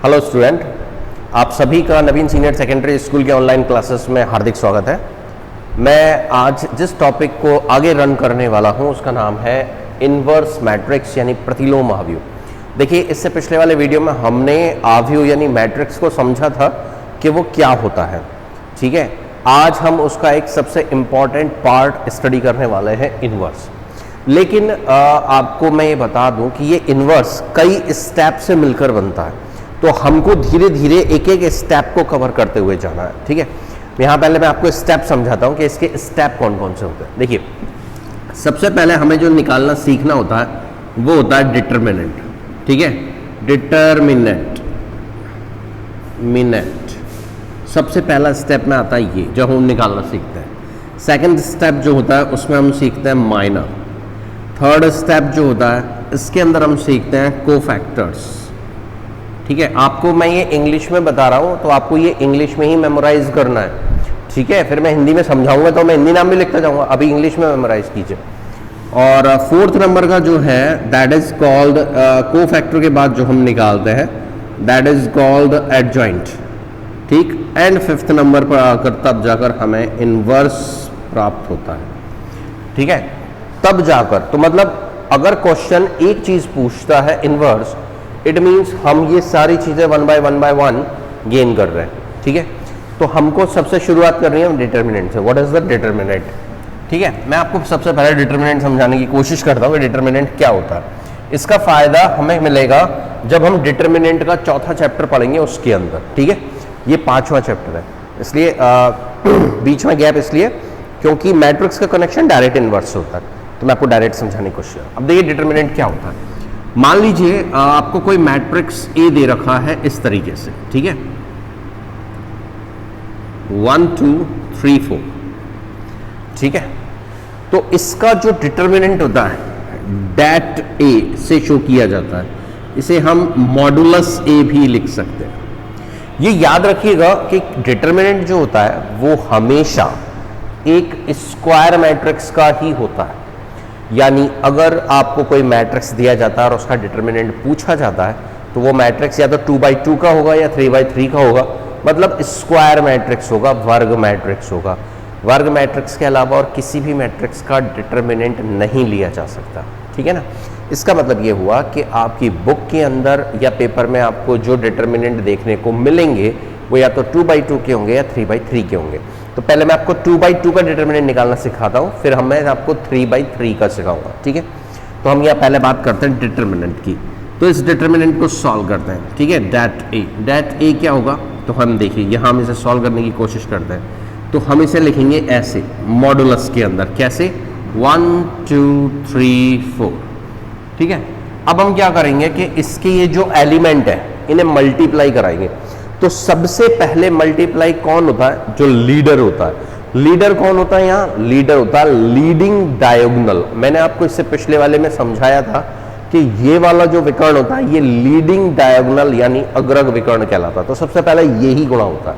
Hello student, आप सभी का नवीन सीनियर सेकेंडरी स्कूल के ऑनलाइन क्लासेस में हार्दिक स्वागत है। मैं आज जिस टॉपिक को आगे रन करने वाला हूं उसका नाम है इन्वर्स मैट्रिक्स यानी प्रतिलोम आव्यूह। देखिए, इससे पिछले वाले वीडियो में हमने आव्यूह यानी मैट्रिक्स को समझा था कि वो क्या होता है। ठीक है, आज हम उसका एक सबसे इम्पॉर्टेंट पार्ट स्टडी करने वाले हैं, इन्वर्स। लेकिन आपको मैं ये बता दूं कि ये इन्वर्स कई स्टेप से मिलकर बनता है, तो हमको धीरे धीरे एक एक स्टेप को कवर करते हुए जाना है। ठीक है, यहाँ पहले मैं आपको स्टेप समझाता हूँ कि इसके स्टेप कौन कौन से होते हैं। देखिए, सबसे पहले हमें जो निकालना सीखना होता है वो होता है डिटरमिनेंट। ठीक है, डिटरमिनेंट सबसे पहला स्टेप में आता है ये, जो हम निकालना सीखते हैं। सेकंड स्टेप जो होता है उसमें हम सीखते हैं माइनर। थर्ड स्टेप जो होता है इसके अंदर हम सीखते हैं कोफैक्टर्स। ठीक है, आपको मैं ये इंग्लिश में बता रहा हूँ तो आपको ये इंग्लिश में ही मेमोराइज करना है। ठीक है, फिर मैं हिंदी में समझाऊंगा तो मैं हिंदी नाम भी लिखता जाऊंगा, अभी इंग्लिश में मेमोराइज कीजिए। और फोर्थ नंबर का जो है दैट इज कॉल्ड कोफैक्टर के बाद जो हम निकालते हैं दैट इज कॉल्ड एडजॉइंट। ठीक, एंड फिफ्थ नंबर पर आकर तब जाकर हमें इनवर्स प्राप्त होता है। ठीक है, तब जाकर, तो मतलब अगर क्वेश्चन एक चीज पूछता है इनवर्स, इट मीन्स हम ये सारी चीजें वन बाय वन गेन कर रहे हैं। ठीक है, तो हमको सबसे शुरुआत करनी है डिटरमिनेंट से। What is the determinant? ठीक है, मैं आपको सबसे पहले डिटरमिनेंट समझाने की कोशिश करता हूँ कि डिटरमिनेंट क्या होता है। इसका फायदा हमें मिलेगा जब हम डिटरमिनेंट का चौथा चैप्टर पढ़ेंगे उसके अंदर। ठीक है, ये पांचवा चैप्टर है, इसलिए बीच में गैप इसलिए क्योंकि मैट्रिक्स का कनेक्शन डायरेक्ट इनवर्स होता है, तो मैं आपको डायरेक्ट समझाने की कोशिश। अब देखिए डिटरमिनेंट क्या होता है। मान लीजिए आपको कोई मैट्रिक्स ए दे रखा है इस तरीके से। ठीक है, 1 2 3 4। ठीक है, तो इसका जो डिटरमिनेंट होता है डेट ए से शो किया जाता है, इसे हम मॉडुलस ए भी लिख सकते हैं। ये याद रखिएगा कि डिटरमिनेंट जो होता है वो हमेशा एक स्क्वायर मैट्रिक्स का ही होता है। यानी अगर आपको कोई मैट्रिक्स दिया जाता है और उसका डिटरमिनेंट पूछा जाता है तो वो मैट्रिक्स या तो 2x2 का होगा या 3x3 का होगा, मतलब स्क्वायर मैट्रिक्स होगा, वर्ग मैट्रिक्स होगा। वर्ग मैट्रिक्स के अलावा और किसी भी मैट्रिक्स का डिटरमिनेंट नहीं लिया जा सकता। ठीक है ना, इसका मतलब ये हुआ कि आपकी बुक के अंदर या पेपर में आपको जो डिटरमिनेंट देखने को मिलेंगे वो या तो 2x2 के होंगे या 3x3 के होंगे। तो पहले मैं आपको 2x2 का डिटरमिनेंट निकालना सिखाता हूँ, फिर मैं आपको 3x3 का सिखाऊंगा। ठीक है, तो हम यहाँ पहले बात करते हैं डिटरमिनेंट की। तो इस डिटरमिनेंट को सॉल्व करते हैं। ठीक है, डेट ए क्या होगा, तो हम देखिए यहाँ हम इसे सॉल्व करने की कोशिश करते हैं। तो हम इसे लिखेंगे ऐसे मॉडुलस के अंदर, कैसे 1 2 3 4। ठीक है, अब हम क्या करेंगे कि इसके ये जो एलिमेंट है इन्हें मल्टीप्लाई कराएंगे। तो सबसे पहले मल्टीप्लाई कौन होता है? जो लीडर होता है। लीडर कौन होता है? यहाँ लीडर होता है लीडिंग डायगोनल। मैंने आपको इससे पिछले वाले में समझाया था कि ये वाला जो विकर्ण होता है ये लीडिंग डायगोनल यानी अग्रग विकर्ण कहलाता है। तो सबसे पहले यही गुणा होता है,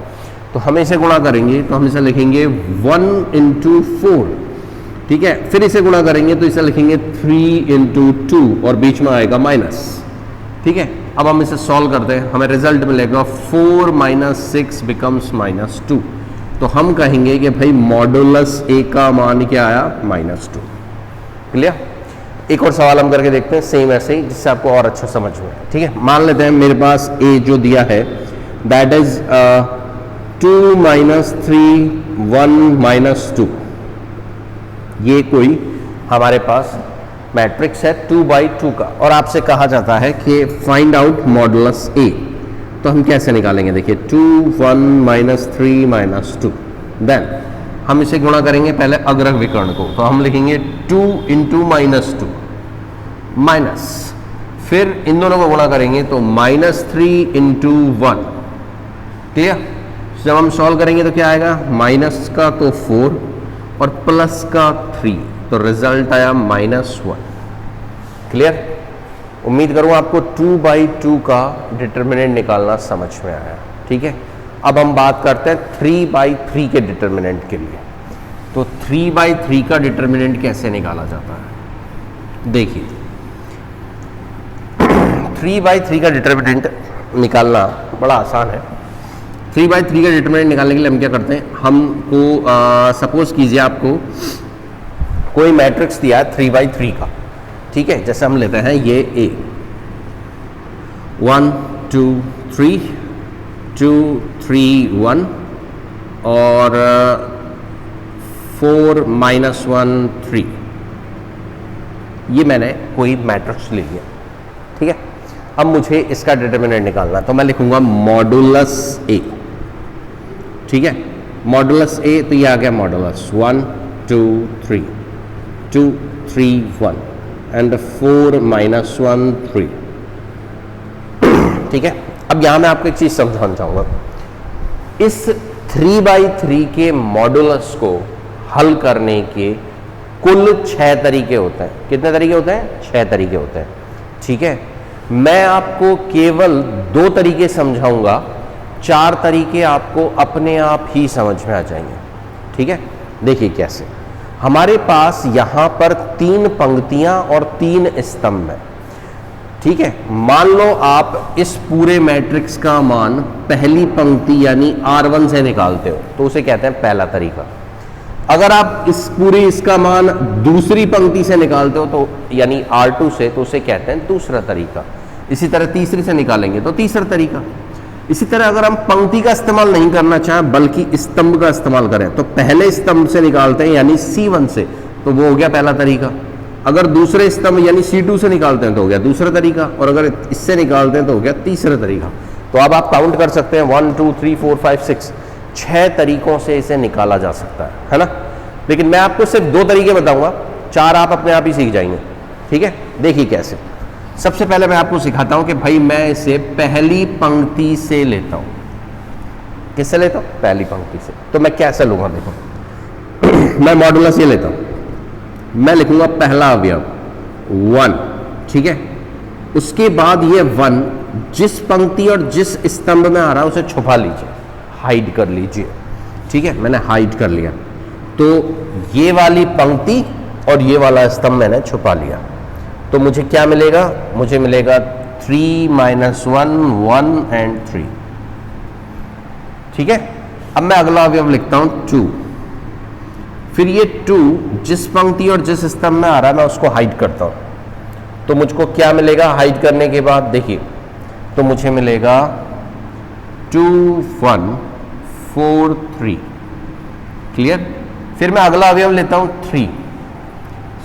तो हम इसे गुणा करेंगे तो हम इसे लिखेंगे 1 × 4। ठीक है, फिर इसे गुणा करेंगे तो इसे लिखेंगे 3 × 2 और बीच में आएगा माइनस। ठीक है, अब हम इसे सॉल्व करते हैं, हमें रिजल्ट मिलेगा 4 - 6 बिकम्स -2। तो हम कहेंगे कि भाई मॉडुलस ए का मान क्या आया? -2। क्लियर? एक और सवाल हम करके देखते हैं सेम ऐसे ही, जिससे आपको और अच्छा समझ में। ठीक है, मान लेते हैं मेरे पास ए जो दिया है दैट इज 2 - 3 1 - 2। ये कोई हमारे पास मैट्रिक्स है 2x2 का, और आपसे कहा जाता है कि फाइंड आउट मॉडुलस ए। तो हम कैसे निकालेंगे? देखिए 2 1 - 3 - 2। देन हम इसे गुणा करेंगे पहले अग्रग विकर्ण को, तो हम लिखेंगे 2 × -2 माइनस, फिर इन दोनों को गुणा करेंगे तो -3 × 1। ठीक है, जब हम सॉल्व करेंगे तो क्या आएगा? माइनस का तो 4 और प्लस का 3, तो रिजल्ट आया -1। क्लियर? उम्मीद करूँ आपको 2x2 का डिटरमिनेंट निकालना समझ में आया। ठीक है, अब हम बात करते हैं 3x3 के डिटरमिनेंट के लिए। तो 3x3 का डिटरमिनेंट कैसे निकाला जाता है? देखिए 3/3 का डिटरमिनेंट निकालना बड़ा आसान है। 3/3 का डिटरमिनेंट निकालने के लिए हम क्या करते हैं, हमको सपोज कीजिए आपको कोई मैट्रिक्स दिया है 3/3 का, ठीक है। जैसे हम लेते हैं ये A 1 2 3 2 3 1 और 4 -1 3, ये मैंने कोई मैट्रिक्स ले लिया, ठीक है। अब मुझे इसका डिटरमिनेंट निकालना, तो मैं लिखूंगा मॉडुलस A, ठीक है। मॉडुलस A, तो ये आ गया मॉडुलस 1 2 3 2 3 1 एंड 4 -1 3, ठीक है। अब यहां मैं आपको एक चीज समझाना चाहूंगा, इस 3/3 के मॉडुलस को हल करने के कुल 6 तरीके होते हैं। कितने तरीके होते हैं? 6 तरीके होते हैं, ठीक है। मैं आपको केवल 2 तरीके समझाऊंगा, 4 तरीके आपको अपने आप ही समझ में आ जाएंगे, ठीक है। देखिए कैसे, हमारे पास यहां पर 3 पंक्तियां और 3 स्तंभ हैं, ठीक है। मान लो आप इस पूरे मैट्रिक्स का मान पहली पंक्ति यानी R1 से निकालते हो, तो उसे कहते हैं पहला तरीका। अगर आप इस पूरी इसका मान दूसरी पंक्ति से निकालते हो तो यानी R2 से, तो उसे कहते हैं दूसरा तरीका। इसी तरह तीसरी से निकालेंगे तो तीसरा तरीका। इसी तरह अगर हम पंक्ति का इस्तेमाल नहीं करना चाहें बल्कि स्तंभ का इस्तेमाल करें, तो पहले स्तंभ से निकालते हैं यानी C1 से, तो वो हो गया पहला तरीका। अगर दूसरे स्तंभ यानी C2 से निकालते हैं तो हो गया दूसरा तरीका, और अगर इससे निकालते हैं तो हो गया तीसरा तरीका। तो अब आप काउंट कर सकते हैं 1 2 3 4 5 6, 6 तरीकों से इसे निकाला जा सकता है ना। लेकिन मैं आपको सिर्फ 2 तरीके बताऊंगा, 4 आप अपने आप ही सीख जाएंगे, ठीक है। देखिए कैसे, सबसे पहले मैं आपको सिखाता हूं कि भाई मैं इसे पहली पंक्ति से लेता हूं। किससे लेता हूं? पहली पंक्ति से। तो मैं कैसे लूंगा, देखो मैं मॉडुलस ये लेता हूं, मैं लिखूंगा पहला अवयव 1, ठीक है। उसके बाद ये 1 जिस पंक्ति और जिस स्तंभ में आ रहा है उसे छुपा लीजिए, हाइड कर लीजिए, ठीक है। मैंने हाइड कर लिया, तो ये वाली पंक्ति और ये वाला स्तंभ मैंने छुपा लिया, तो मुझे क्या मिलेगा? मुझे मिलेगा 3 -1 1 एंड 3, ठीक है। अब मैं अगला अवयव लिखता हूं 2, फिर ये 2 जिस पंक्ति और जिस स्तंभ में आ रहा है मैं उसको हाइड करता हूं, तो मुझको क्या मिलेगा हाइड करने के बाद? देखिए, तो मुझे मिलेगा 2 1 4 3, क्लियर। फिर मैं अगला अवयव लेता हूं 3,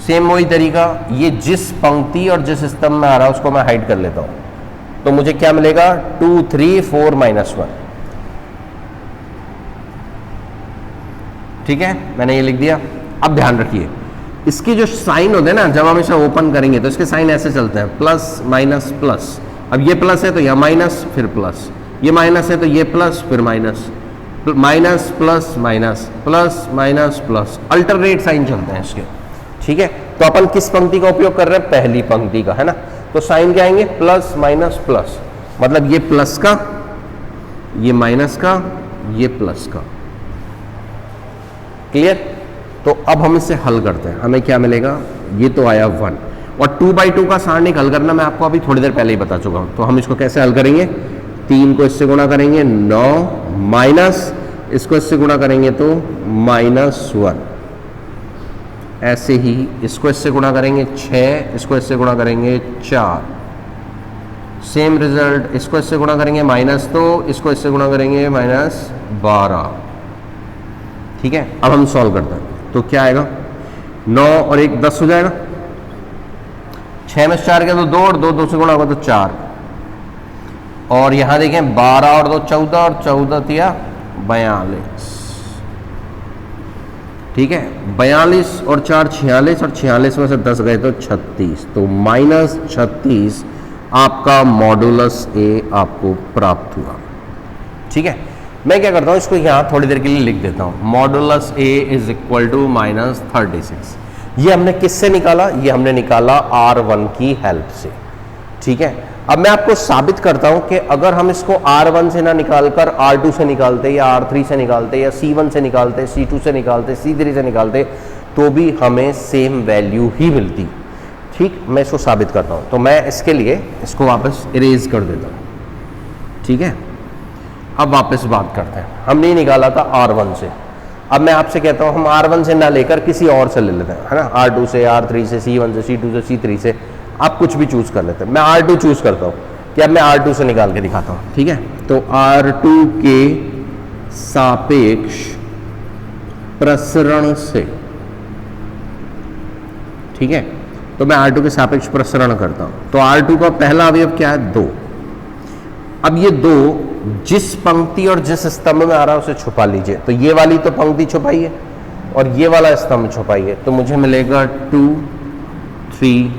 सेम वही तरीका, ये जिस पंक्ति और जिस स्तंभ में आ रहा है उसको मैं हाइड कर लेता हूं, तो मुझे क्या मिलेगा? 2 3 4 -1, ठीक है। मैंने ये लिख दिया। अब ध्यान रखिए, इसकी जो साइन होते हैं ना, जब हम इसे ओपन करेंगे तो इसके साइन ऐसे चलते हैं, प्लस माइनस प्लस। अब ये प्लस है तो यह माइनस, फिर प्लस, ये माइनस है तो ये प्लस, फिर minus, minus plus minus, plus minus plus, alternate sign चलते हैं इसके, ठीक है। तो अपन किस पंक्ति का उपयोग कर रहे हैं? पहली पंक्ति का, है ना। तो साइन क्या आएंगे? प्लस माइनस प्लस, मतलब ये प्लस का, ये माइनस का, ये प्लस का, क्लियर। तो अब हम इसे हल करते हैं, हमें क्या मिलेगा? ये तो आया 1, और 2/2 का सारणिक हल करना मैं आपको अभी थोड़ी देर पहले ही बता चुका हूं। तो हम इसको कैसे हल करेंगे? 3 को इससे गुणा करेंगे 9, माइनस इसको इससे गुणा करेंगे तो -1, ऐसे ही इसको इससे गुणा करेंगे 6, इसको इससे गुणा करेंगे 4, सेम रिजल्ट, इसको इससे गुणा करेंगे -2, इसको इससे गुणा करेंगे -12, ठीक है। अब हम सॉल्व करते हैं, तो क्या आएगा? 9 और 1 10 हो जाएगा, 6 में 4 के तो 2, और 2 से गुणा होगा तो 4, और यहां देखें 12 और 2 14, और 14 तिया 42, ठीक है। 42 और 4 46, और 46 में से 10 गए तो 36, तो -36 आपका मॉडुलस ए आपको प्राप्त हुआ, ठीक है। मैं क्या करता हूं, इसको यहां थोड़ी देर के लिए लिख देता हूं, modulus a is equal to -36। ये हमने किससे निकाला? ये हमने निकाला R1 की हेल्प से, ठीक है। अब मैं आपको साबित करता हूं कि अगर हम इसको R1 से ना निकालकर R2 से निकालते, या R3 से निकालते, या C1 से निकालते, C2 से निकालते, C3 से निकालते, तो भी हमें सेम वैल्यू ही मिलती, ठीक। मैं इसको साबित करता हूं, तो मैं इसके लिए इसको वापस इरेज कर देता हूं, ठीक है, अब वापस बात करते हैं। हमने निकाला था R1 से। अब मैं आपसे कहता हूं हम R1 से ना लेकर किसी और से ले लेते हैं, है ना, R2 से, R3 से, C1 से, C2 से, C3 से, आप कुछ भी चूज कर लेते हैं। मैं R2 चूज करता हूं कि अब मैं R2 से निकाल के दिखाता हूं। ठीक है, तो R2 के सापेक्ष प्रसरण से, ठीक है, तो मैं R2 के सापेक्ष प्रसरण करता हूं। तो R2 का पहला अवयव क्या है? 2। अब ये 2 जिस पंक्ति और जिस स्तंभ में आ रहा है उसे छुपा लीजिए। तो ये वाली तो पंक्ति छुपाइए और ये वाला स्तंभ छुपाइए, तो मुझे मिलेगा 2 3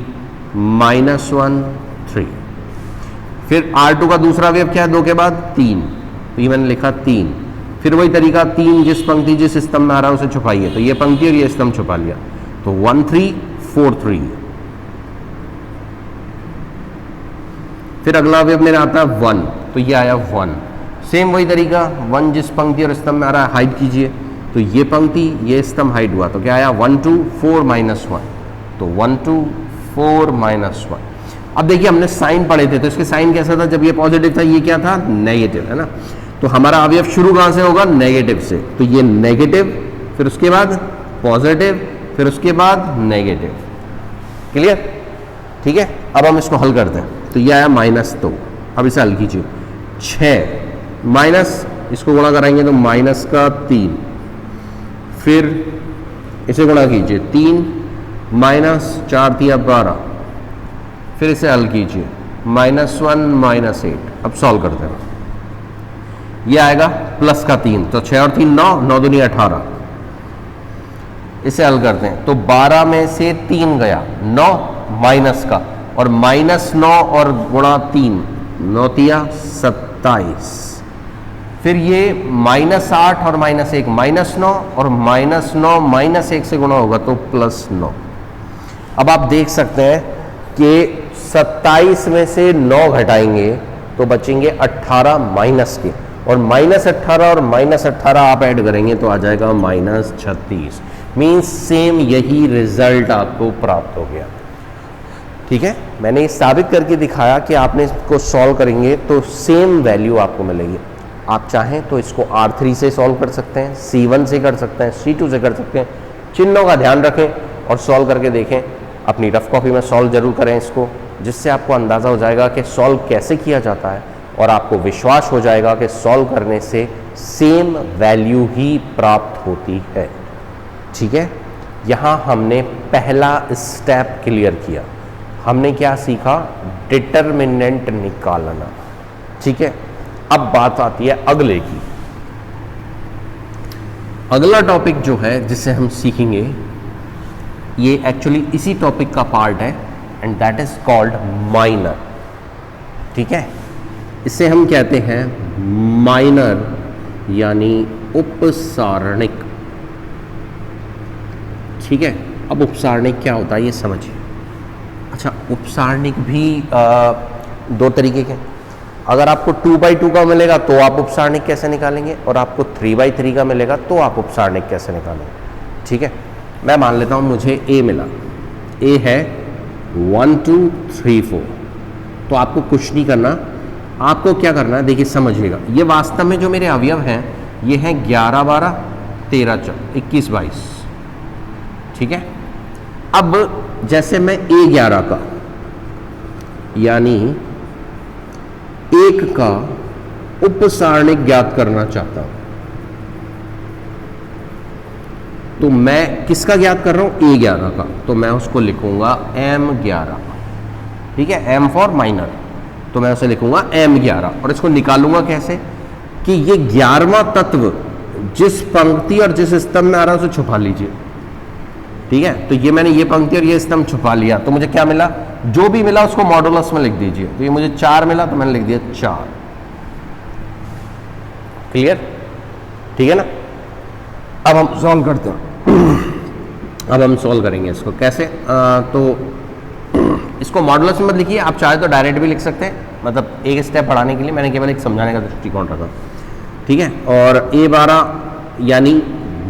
-1 3। फिर R2 का दूसरा अवयव क्या है? 2 के बाद 3, तो ये मैंने लिखा 3। फिर वही तरीका, 3 जिस पंक्ति जिस स्तंभ में आ रहा है उसे छुपाइए, तो ये पंक्ति और ये स्तंभ छुपा लिया, तो 1 3 4 3। फिर अगला अवयव मेरा आता है 1, तो ये आया 1। सेम वही तरीका, 1 जिस पंक्ति और स्तंभ में आ रहा है हाइड कीजिए, तो ये पंक्ति ये स्तंभ हाइड हुआ, तो क्या आया? 1 2 4 -1, तो 1 2 4 -1। अब देखिए हमने साइन पढ़े थे, तो इसके साइन कैसा था? जब ये पॉजिटिव था ये क्या था? नेगेटिव, है ना। तो हमारा अवयव शुरू कहां से होगा? नेगेटिव से। तो ये नेगेटिव, फिर उसके बाद पॉजिटिव, फिर उसके बाद नेगेटिव। क्लियर? ठीक है, अब हम इसको हल करते हैं। तो ये आया -2। अब इसे हल कीजिए, 6 माइनस, इसको गुणा कराएंगे तो माइनस का 3, फिर इसे गुणा कीजिए 3 माइनस 4 3 12, फिर इसे हल कीजिए -1 -8। अब सॉल्व करते हैं, ये आएगा प्लस का 3, तो 6 और 3 9, 9 दूनी 18। इसे हल करते हैं तो 12 में से 3 गया, 9 माइनस का, और -9 और गुणा 3, 9 तिया 27। फिर ये -8 और -1, -9 और -9 -1 से गुणा होगा तो +9। अब आप देख सकते हैं कि 27 में से 9 घटाएंगे तो बचेंगे 18 माइनस के, और -18 और -18 आप ऐड करेंगे तो आ जाएगा -36। मीन्स सेम यही रिजल्ट आपको प्राप्त हो गया। ठीक है, मैंने ये साबित करके दिखाया कि आपने इसको सॉल्व करेंगे तो सेम वैल्यू आपको मिलेगी। आप चाहें तो इसको R3 से सॉल्व कर सकते हैं, C1 से कर सकते हैं, C2 से कर सकते हैं। चिन्हों का ध्यान रखें और सॉल्व करके देखें। अपनी रफ कॉपी में सॉल्व जरूर करें इसको, जिससे आपको अंदाज़ा हो जाएगा कि सॉल्व कैसे किया जाता है, और आपको विश्वास हो जाएगा कि सॉल्व करने से सेम वैल्यू ही प्राप्त होती है। ठीक है, यहाँ हमने पहला स्टेप क्लियर किया। हमने क्या सीखा? डिटरमिनेंट निकालना। ठीक है, अब बात आती है अगले की। अगला टॉपिक जो है जिसे हम सीखेंगे, ये एक्चुअली इसी टॉपिक का पार्ट है, and that is called minor. ठीक है, इसे हम कहते हैं माइनर यानी उपसारणिक। ठीक है, अब उपसारणिक क्या होता है ये समझिए। अच्छा, उपसारणिक भी 2 तरीके के। अगर आपको 2/2 का मिलेगा तो आप उपसारणिक कैसे निकालेंगे, और आपको 3/3 का मिलेगा तो आप उपसारणिक कैसे निकालेंगे। ठीक है, मैं मान लेता हूं मुझे A मिला। A है 1 2 3 4। तो आपको कुछ नहीं करना, आपको क्या करना है देखिए समझिएगा। ये वास्तव में जो मेरे अवयव हैं ये हैं 11 12 13 21 22। ठीक है, अब जैसे मैं A11 का यानी 1 का उपसारणिक ज्ञात करना चाहता हूं, तो मैं किसका ज्ञात कर रहा हूं? A11 का। तो मैं उसको लिखूंगा M11। ठीक है, M फॉर माइनर, तो मैं उसे लिखूंगा M11। और इसको निकालूंगा कैसे कि ये 11वां तत्व जिस पंक्ति और जिस स्तंभ में आ रहा है उसे छुपा लीजिए। ठीक है, तो ये मैंने ये पंक्ति और ये स्तंभ छुपा लिया, तो मुझे क्या मिला? जो भी मिला उसको मॉडुलस में लिख दीजिए। तो ये मुझे 4 मिला तो मैंने लिख दिया 4। क्लियर? ठीक है ना। अब हम सॉल्व करते हैं। अब हम सॉल्व करेंगे इसको कैसे। तो इसको मॉडुलस में मत लिखिए, आप चाहे तो डायरेक्ट भी लिख सकते हैं, मतलब एक स्टेप बढ़ाने के लिए मैंने केवल एक समझाने का दृष्टिकोण रखा। ठीक है, और A12 यानी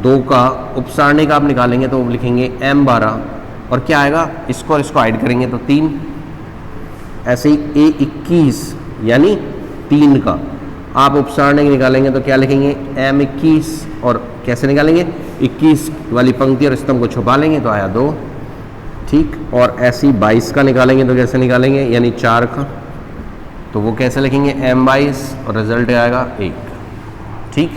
2 का उपसारणिक आप निकालेंगे तो लिखेंगे M12, और क्या आएगा? इसको और इसको ऐड करेंगे तो 3। ऐसे ही A21 यानी 3 का आप उपसारणिक निकालेंगे तो क्या लिखेंगे m21 और कैसे निकालेंगे 21 वाली पंक्ति और स्तंभ को छुपा लेंगे तो आया 2, ठीक। और ऐसी 22 का निकालेंगे तो कैसे निकालेंगे यानी 4 का, तो वो कैसे लिखेंगे m22 और रिजल्ट आएगा 1, ठीक।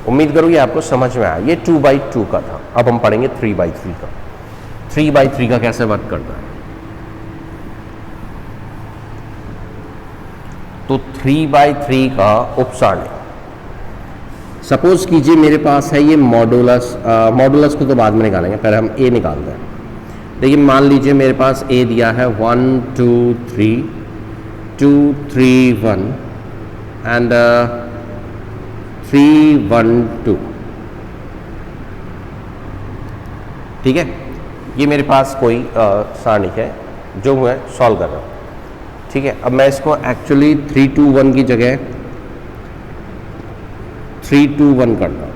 उम्मीद करूँ ये आपको समझ में आया। ये 2/2 का था। अब हम पढ़ेंगे 3/3 का। 3/3 का कैसे वर्क करता है। तो 3/3 का उपसारणिक, सपोज कीजिए मेरे पास है ये मॉडुलस, मॉडुलस को तो बाद में निकालेंगे, पहले हम ए निकालते हैं। लेकिन मान लीजिए मेरे पास ए दिया है 1 2 3 2 3 1 एंड 3 1 2, ठीक है। ये मेरे पास कोई सारणिक है जो मैं सॉल्व कर रहा हूँ, ठीक है। अब मैं इसको एक्चुअली 3 2 1 की जगह 3 2 1 करता हूँ।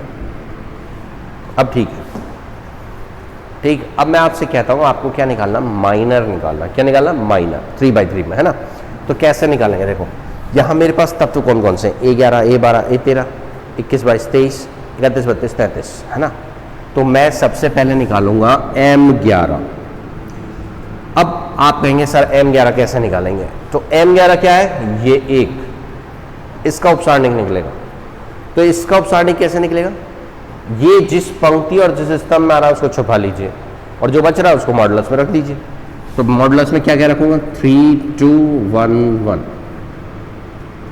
अब ठीक है, ठीक। अब मैं आपसे कहता हूँ आपको क्या निकालना, माइनर निकालना। क्या निकालना, माइनर 3/3 में, है ना। तो कैसे निकालेंगे, देखो यहाँ मेरे पास तत्व कौन कौन से, A11 A12 A13 21 22 23 31 32 33, है ना। तो मैं सबसे पहले निकालूंगा M11। अब आप कहेंगे सर M11 कैसे निकालेंगे, तो M11 क्या है, ये 1, इसका उपसारणिक निकलेगा। तो इसका उपसारणिक कैसे निकलेगा, ये जिस पंक्ति और जिस स्तंभ में आ रहा है उसको छुपा लीजिए और जो बच रहा है उसको मॉडुलस में रख दीजिए। तो मॉडुलस में क्या क्या रखूंगा, 3 2 1 1,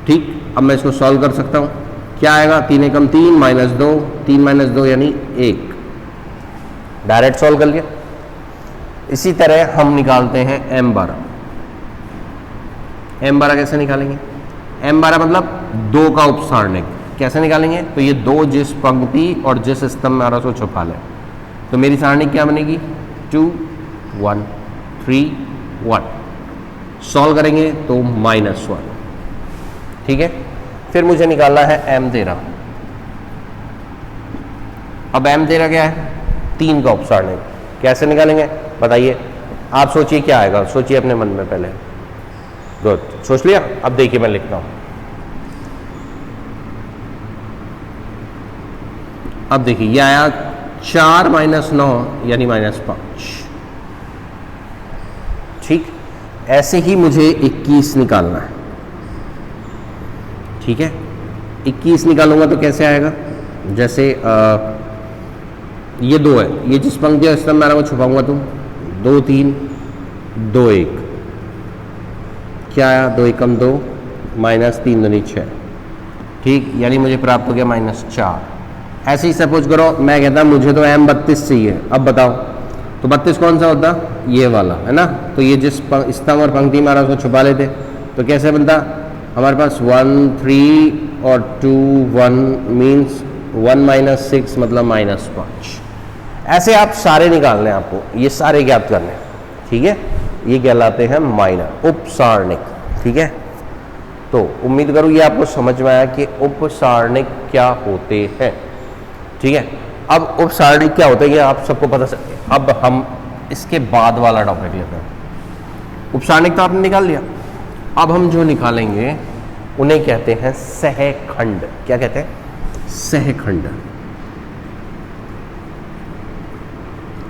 ठीक। अब मैं इसको सॉल्व कर सकता हूं, क्या आएगा, 3 एकम 3 -2, 3 - 2 यानी 1, डायरेक्ट सॉल्व कर लिया। इसी तरह हम निकालते हैं M12। M12 कैसे निकालेंगे, M12 मतलब 2 का उपसारणिक। कैसे निकालेंगे, तो ये 2 जिस पंक्ति और जिस स्तंभ में आ रहा है उसको छुपा लें। तो मेरी सारणी क्या बनेगी, 2 1 3 1। सॉल्व करेंगे तो -1, ठीक है। फिर मुझे निकालना है M13। अब M13 क्या है, 3 का उपसारणिक। कैसे निकालेंगे बताइए, आप सोचिए क्या आएगा, सोचिए अपने मन में पहले। गुड, सोच लिया। अब देखिए मैं लिखता हूं। अब देखिए ये आया 4 - 9 यानी -5, ठीक। ऐसे ही मुझे 21 निकालना है, ठीक है। 21 निकालूंगा तो कैसे आएगा, जैसे ये 2 है, ये जिस पंक्ति और स्तंभ में आ रहा है वो छुपाऊंगा तो 2 3 2 1, क्या आया, 2 एकम 2 -3 दूनी 6, ठीक। यानी मुझे प्राप्त हो गया -4। ऐसे ही सपोज करो मैं कहता मुझे तो M32 चाहिए। अब बताओ तो 32 कौन सा होता, ये वाला, है ना। तो ये जिस स्तंभ और पंक्ति में आ रहा है उसको छुपा लेते, तो कैसे बनता, हमारे पास 1 3 और 2 1 मीन्स 1 - 6 मतलब -5। ऐसे आप सारे निकालने हैं, आपको ये सारे ज्ञात करने हैं, ठीक है। ये कहलाते हैं माइनर उपसारणिक, ठीक है। तो उम्मीद करूँ ये आपको समझ में आया कि उपसारणिक क्या होते हैं, ठीक है। अब उपसारणिक क्या होते हैं ये आप सबको पता चल। अब हम इसके बाद वाला टॉपिक लेते हैं। उपसारणिक तो आपने निकाल लिया, अब हम जो निकालेंगे उन्हें कहते हैं सहखंड। क्या कहते हैं, सहखंड।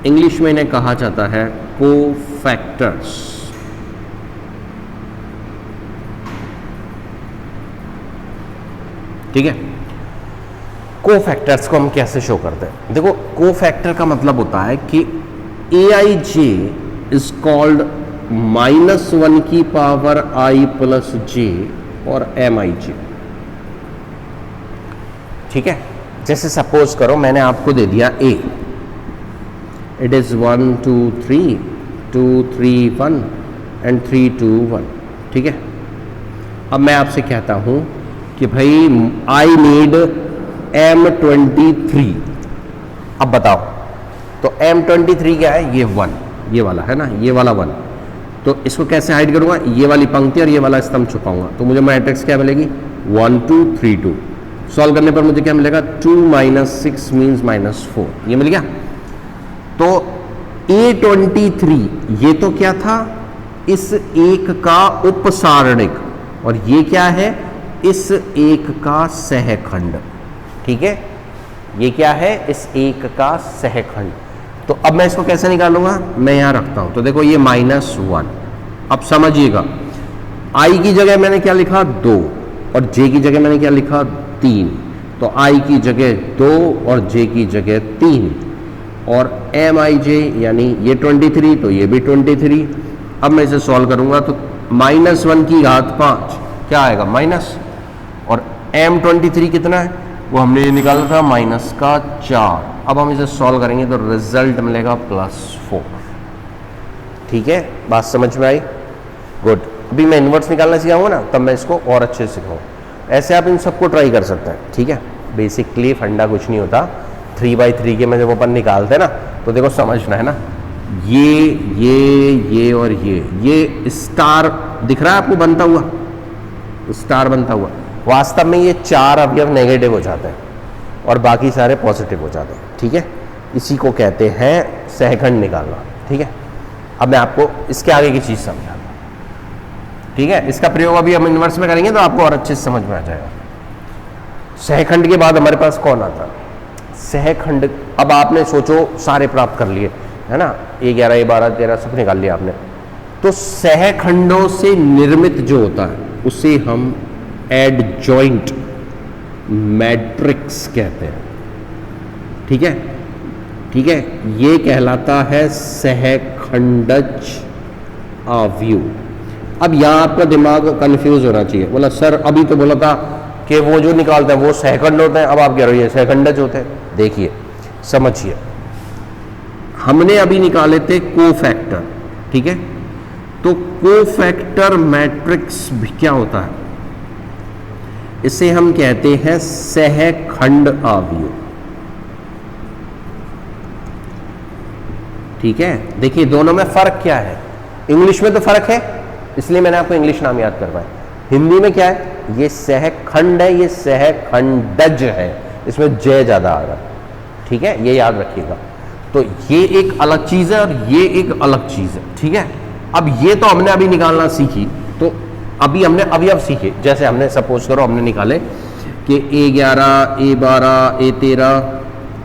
इंग्लिश में इन्हें कहा जाता है कोफैक्टर्स। ठीक है। कोफैक्टर्स को हम कैसे शो करते हैं, देखो कोफैक्टर का मतलब होता है कि Aij इज कॉल्ड -1 की पावर i + j और Mij, ठीक है। जैसे सपोज करो मैंने आपको दे दिया A, इट इज 1 2 3 2 3 1 एंड 3 2 1, ठीक है। अब मैं आपसे कहता हूं कि भाई आई नीड M23। अब बताओ तो M23 क्या है, ये 1, ये वाला है ना, ये वाला 1। तो इसको कैसे हाइड करूंगा, ये वाली पंक्ति और ये वाला स्तंभ छुपाऊंगा, तो मुझे मैट्रिक्स क्या मिलेगी, 1 2 3 2। सॉल्व करने पर मुझे क्या मिलेगा, 2 - 6 मीन्स -4, ये मिल गया। तो A23 ये तो क्या था, इस एक का उपसारणिक, और ये क्या है, इस एक का सहखंड। ठीक है, ये क्या है, इस एक का सहखंड। तो अब मैं इसको कैसे निकालूंगा, मैं यहां रखता हूं, तो देखो ये -1। अब समझिएगा, i की जगह मैंने क्या लिखा 2 और j की जगह मैंने क्या लिखा 3। तो i की जगह 2 और j की जगह 3 और mij यानी ये 23 तो ये भी 23। अब मैं इसे सॉल्व करूंगा तो -1 की घात 5 क्या आएगा माइनस, और m23 कितना है वो हमने ये निकाला था -4। अब हम इसे सॉल्व करेंगे तो रिजल्ट मिलेगा +4। ठीक है, बात समझ में आई, गुड। अभी मैं इन्वर्स निकालना सिखाऊंगा ना, तब मैं इसको और अच्छे से सिखाऊँ। ऐसे आप इन सबको ट्राई कर सकते हैं। ठीक है, बेसिकली फंडा कुछ नहीं होता, 3/3 के में जब अपन निकालते हैं ना, तो देखो समझना है ना, ये और ये स्टार दिख रहा है आपको बनता हुआ, स्टार बनता हुआ, वास्तव में ये 4 अवयव नेगेटिव हो जाते हैं और बाकी सारे पॉजिटिव हो जाते हैं। ठीक है, इसी को कहते हैं सहखंड निकालना। ठीक है, अब मैं आपको इसके आगे की चीज समझाऊंगा। ठीक है, इसका प्रयोग अभी हम इन्वर्स में करेंगे तो आपको और अच्छे से समझ में आ जाएगा। सहखंड के बाद हमारे पास कौन आता है, सहखंड। अब आपने सोचो सारे प्राप्त कर लिए है ना, 1, 11, 12, 13 सब निकाल लिया आपने। तो सहखंडों से निर्मित जो होता है उसे हम एडजॉइंट मैट्रिक्स कहते हैं। ठीक है, ठीक है, ये कहलाता है सहखंडज अवयव। अब यहां आपका दिमाग कंफ्यूज होना चाहिए, बोला सर अभी तो बोला था कि वो जो निकालते हैं वो सहखंड होते हैं, अब आप कह रहे हो सहखंडज होते हैं। देखिए समझिए, हमने अभी निकाले थे कोफैक्टर। ठीक है, तो कोफैक्टर मैट्रिक्स क्या होता है, इसे हम कहते हैं सहखंड अवयव। ठीक है, देखिए दोनों में फर्क क्या है, इंग्लिश में तो फर्क है इसलिए मैंने आपको इंग्लिश नाम याद करवाया। हिंदी में क्या है, ये सहखंड है, ये सहखंडज है, इसमें जय ज्यादा आ रहा है। ठीक है, ये याद रखिएगा। तो ये एक अलग चीज है और ये एक अलग चीज है। ठीक है, अब ये तो हमने अभी निकालना सीखी, तो अभी हमने अवयव सीखे। जैसे हमने सपोज करो हमने निकाले कि A11, A12, A13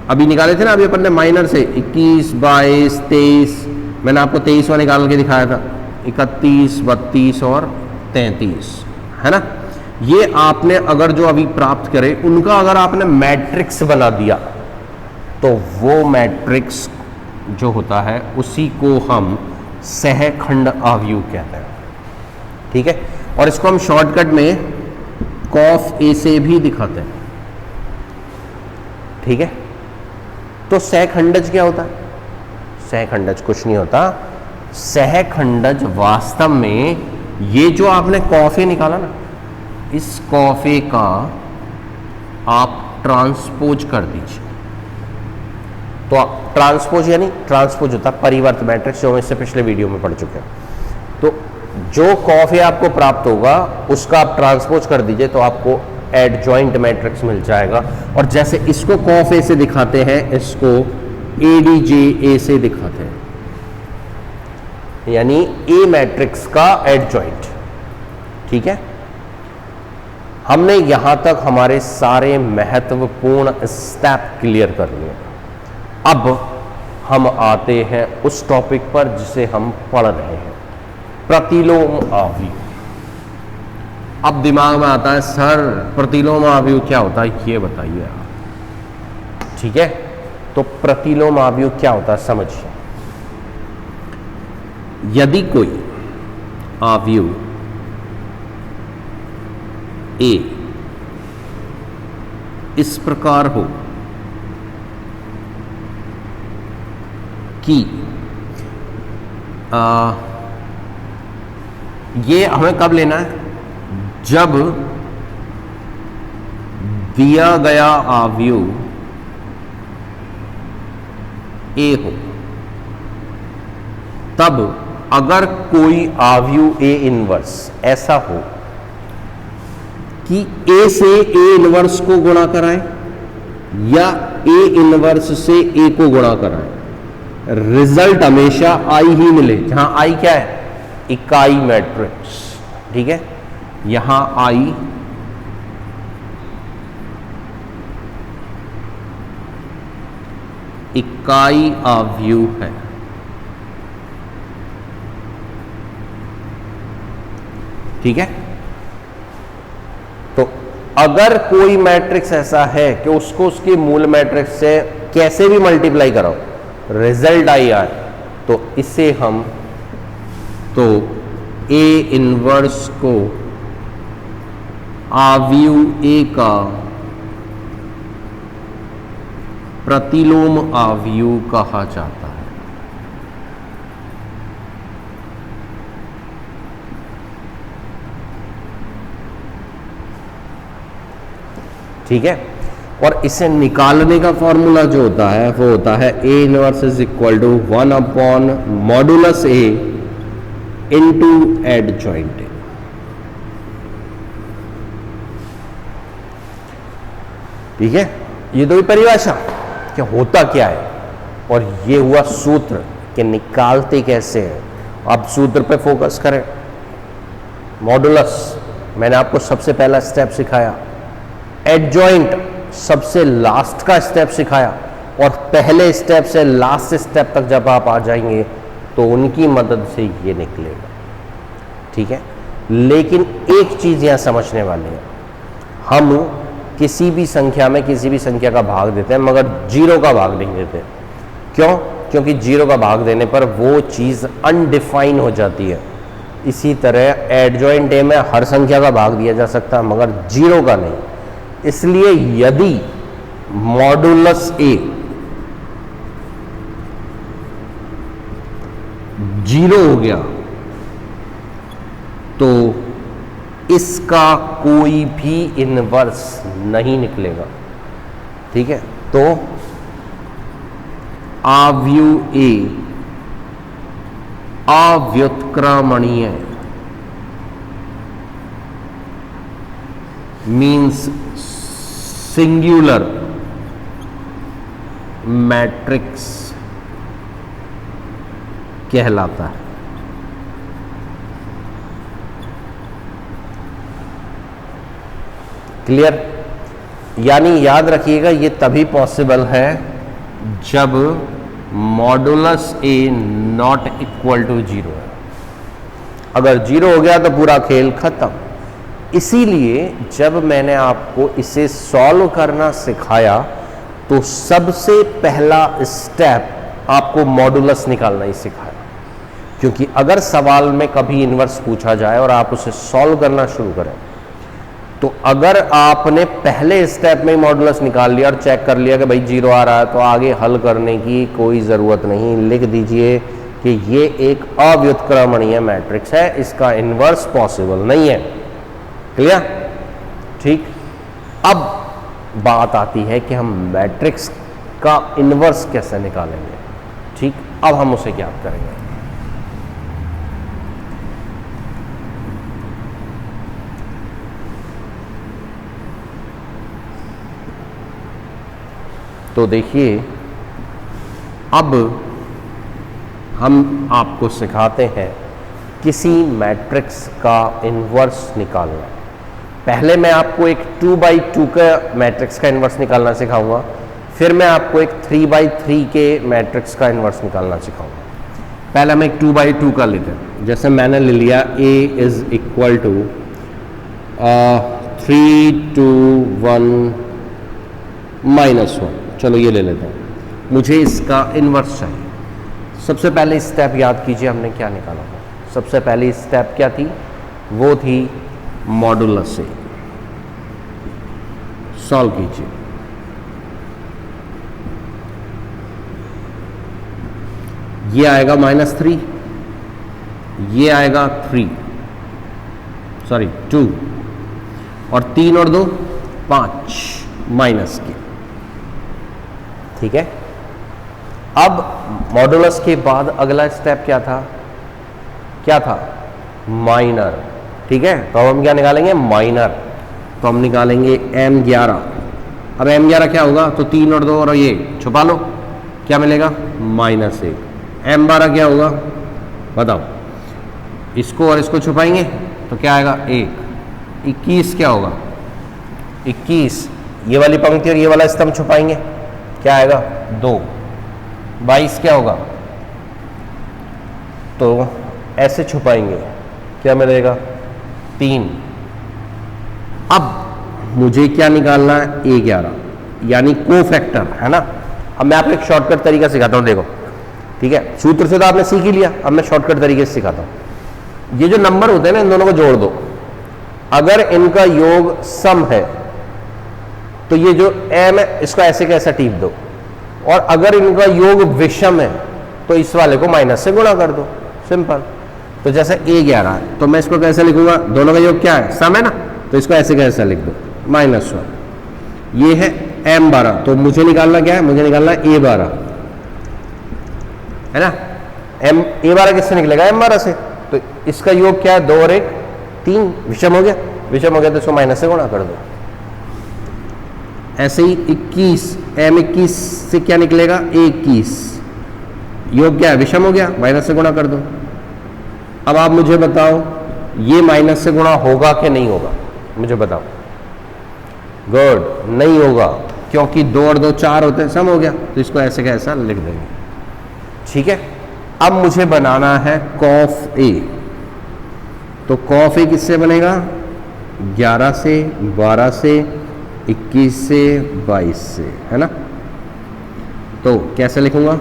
अभी निकाले थे ना, अभी अपन ने माइनर से 21, 22, 23, मैंने आपको 23वां निकाल के दिखाया था, 31, 32 और 33 है ना। ये आपने अगर जो अभी प्राप्त करे उनका अगर आपने मैट्रिक्स बना दिया तो वो मैट्रिक्स जो होता है उसी को हम सहखंड अवयव कहते हैं। ठीक है, और इसको हम शॉर्टकट में कॉफ ए से भी दिखाते हैं। ठीक है, तो सहखंडज क्या होता है, सहखंडज कुछ नहीं होता। सहखंडज वास्तव में ये जो आपने कॉफे निकाला ना, इस कॉफे का आप ट्रांसपोज कर दीजिए। तो ट्रांसपोज यानी ट्रांसपोज होता है परिवर्त मैट्रिक्स, जो हम इससे पिछले वीडियो में पढ़ चुके हैं। तो जो कॉफे आपको प्राप्त होगा उसका आप ट्रांसपोज कर दीजिए तो आपको एडजॉइंट मैट्रिक्स मिल जाएगा। और जैसे इसको कॉफे से दिखाते हैं, इसको एडीजे से दिखाते हैं, यानी ए मैट्रिक्स का एडजॉइंट। ठीक है, हमने यहां तक हमारे सारे महत्वपूर्ण स्टेप क्लियर कर लिए। अब हम आते हैं उस टॉपिक पर जिसे हम पढ़ रहे हैं, प्रतिलोम अवयव। अब दिमाग में आता है सर प्रतिलोम अवयव क्या होता है, ये बताइए आप। ठीक है, तो प्रतिलोम अवयव क्या होता है समझिए। यदि कोई अवयव ए इस प्रकार हो कि ये हमें कब लेना है, जब दिया गया अवयव ए हो, तब अगर कोई अवयव ए इनवर्स ऐसा हो कि ए से ए इनवर्स को गुणा कराए या ए इनवर्स से ए को गुणा कराए, रिजल्ट हमेशा आई ही मिले। जहां आई क्या है, इकाई मैट्रिक्स। ठीक है, यहां आई इकाई आव्यूह है। ठीक है, तो अगर कोई मैट्रिक्स ऐसा है कि उसको उसके मूल मैट्रिक्स से कैसे भी मल्टीप्लाई करो रिजल्ट आई आए, तो इसे हम ए इनवर्स को आव्यूह ए का प्रतिलोम आव्यूह कहा जाता है। ठीक है, और इसे निकालने का फॉर्मूला जो होता है वो होता है a inverse is equal to 1 upon modulus a into adjoint ए। ठीक है, ये तो परिभाषा क्या होता क्या है, और ये हुआ सूत्र कि निकालते कैसे हैं। अब सूत्र पे फोकस करें। मॉडुलस मैंने आपको सबसे पहला स्टेप सिखाया, एडजॉइंट सबसे लास्ट का स्टेप सिखाया, और पहले स्टेप से लास्ट स्टेप तक जब आप आ जाएंगे तो उनकी मदद से ये निकलेगा। ठीक है, लेकिन एक चीज यहां समझने वाली है, हम किसी भी संख्या में किसी भी संख्या का भाग देते हैं मगर जीरो का भाग नहीं देते। क्यों? क्योंकि जीरो का भाग देने पर वो चीज अनडिफाइन हो जाती है। इसी तरह एडजॉइंट ए में हर संख्या का भाग दिया जा सकता है मगर जीरो का नहीं। इसलिए यदि मॉडुलस ए जीरो हो गया तो इसका कोई भी इनवर्स नहीं निकलेगा। ठीक है, तो आव्यूह ए अव्युत्क्रमणीय मीन्स सिंगुलर मैट्रिक्स कहलाता है। क्लियर? यानी याद रखिएगा ये तभी पॉसिबल है जब modulus a not equal to zero है। अगर जीरो हो गया तो पूरा खेल खत्म। इसीलिए जब मैंने आपको इसे सॉल्व करना सिखाया तो सबसे पहला स्टेप आपको मॉडुलस निकालना ही सिखाया, क्योंकि अगर सवाल में कभी इनवर्स पूछा जाए और आप उसे सॉल्व करना शुरू करें तो अगर आपने पहले स्टेप में मॉडुलस निकाल लिया और चेक कर लिया कि भाई जीरो आ रहा है तो आगे हल करने की कोई ज़रूरत नहीं। लिख दीजिए कि ये एक अव्युत्क्रमणीय मैट्रिक्स है, इसका इनवर्स पॉसिबल नहीं है। क्लियर? ठीक। अब बात आती है कि हम मैट्रिक्स का इनवर्स कैसे निकालेंगे। ठीक, अब हम उसे ज्ञात करेंगे। तो देखिए, अब हम आपको सिखाते हैं किसी मैट्रिक्स का इनवर्स निकालना। पहले मैं आपको एक 2x2 का मैट्रिक्स का इनवर्स निकालना सिखाऊंगा, फिर मैं आपको एक 3x3 के मैट्रिक्स का इनवर्स निकालना सिखाऊंगा। पहले हम एक 2x2 का लेते हैं। जैसे मैंने ले लिया A इज इक्वल टू 3 2 1 -1। चलो ये ले लेते हैं। मुझे इसका इनवर्स चाहिए। सबसे पहले स्टेप याद कीजिए हमने क्या निकाला था। सबसे पहली स्टेप क्या थी? वो थी मॉडुलस से। सॉल्व कीजिए। ये आएगा -3, ये आएगा 2 और 3 और 2 5 माइनस के। ठीक है, अब मॉडुलस के बाद अगला स्टेप क्या था? माइनर। ठीक है, तो अब हम क्या निकालेंगे? माइनर। तो हम निकालेंगे M11। अब M11 क्या होगा? तो 3 और 2 और ये छुपा लो, क्या मिलेगा? -1। M12 क्या होगा बताओ? इसको और इसको छुपाएंगे तो क्या आएगा? 1। 21 क्या होगा? 21 ये वाली पंक्ति और ये वाला स्तंभ छुपाएंगे, क्या आएगा? 2। 22 क्या होगा, तो ऐसे छुपाएंगे, क्या मिलेगा 3। अब मुझे क्या निकालना है, A11 यानी कोफैक्टर, है ना। अब मैं आपको एक शॉर्टकट तरीका सिखाता हूं, देखो ठीक है, सूत्र से तो आपने सीख ही लिया, अब मैं शॉर्टकट तरीके से सिखाता हूं। ये जो नंबर होते हैं ना, इन दोनों को जोड़ दो, अगर इनका योग सम है तो ये जो m है इसको ऐसे कैसा टीप दो, और अगर इनका योग विषम है तो इस वाले को माइनस से गुणा कर दो, सिंपल। तो जैसे A11 है तो मैं इसको कैसे लिखूंगा, दोनों का योग क्या है, सम है ना, तो इसको ऐसे कैसे लिख दो -1। ये है M12, तो मुझे निकालना क्या है, मुझे निकालना है A12, है ना। A12 किससे निकलेगा, M12 से। तो इसका योग क्या है, 2 और 1 3, विषम हो गया, विषम हो गया तो इसको माइनस से गुणा कर दो। ऐसे ही 21, M21 से क्या निकलेगा, 21, योग क्या है, विषम हो गया, माइनस से गुणा कर दो। अब आप मुझे बताओ ये माइनस से गुणा होगा कि नहीं होगा, मुझे बताओ। गुड, नहीं होगा, क्योंकि 2 और 2 4 होते हैं, सम हो गया, तो इसको ऐसे का ऐसा लिख देंगे, ठीक है। अब मुझे बनाना है कॉफ ए, तो कॉफ ए किससे बनेगा, 11 से, 12 से, 21 से, 22 से, है ना। तो कैसे लिखूंगा,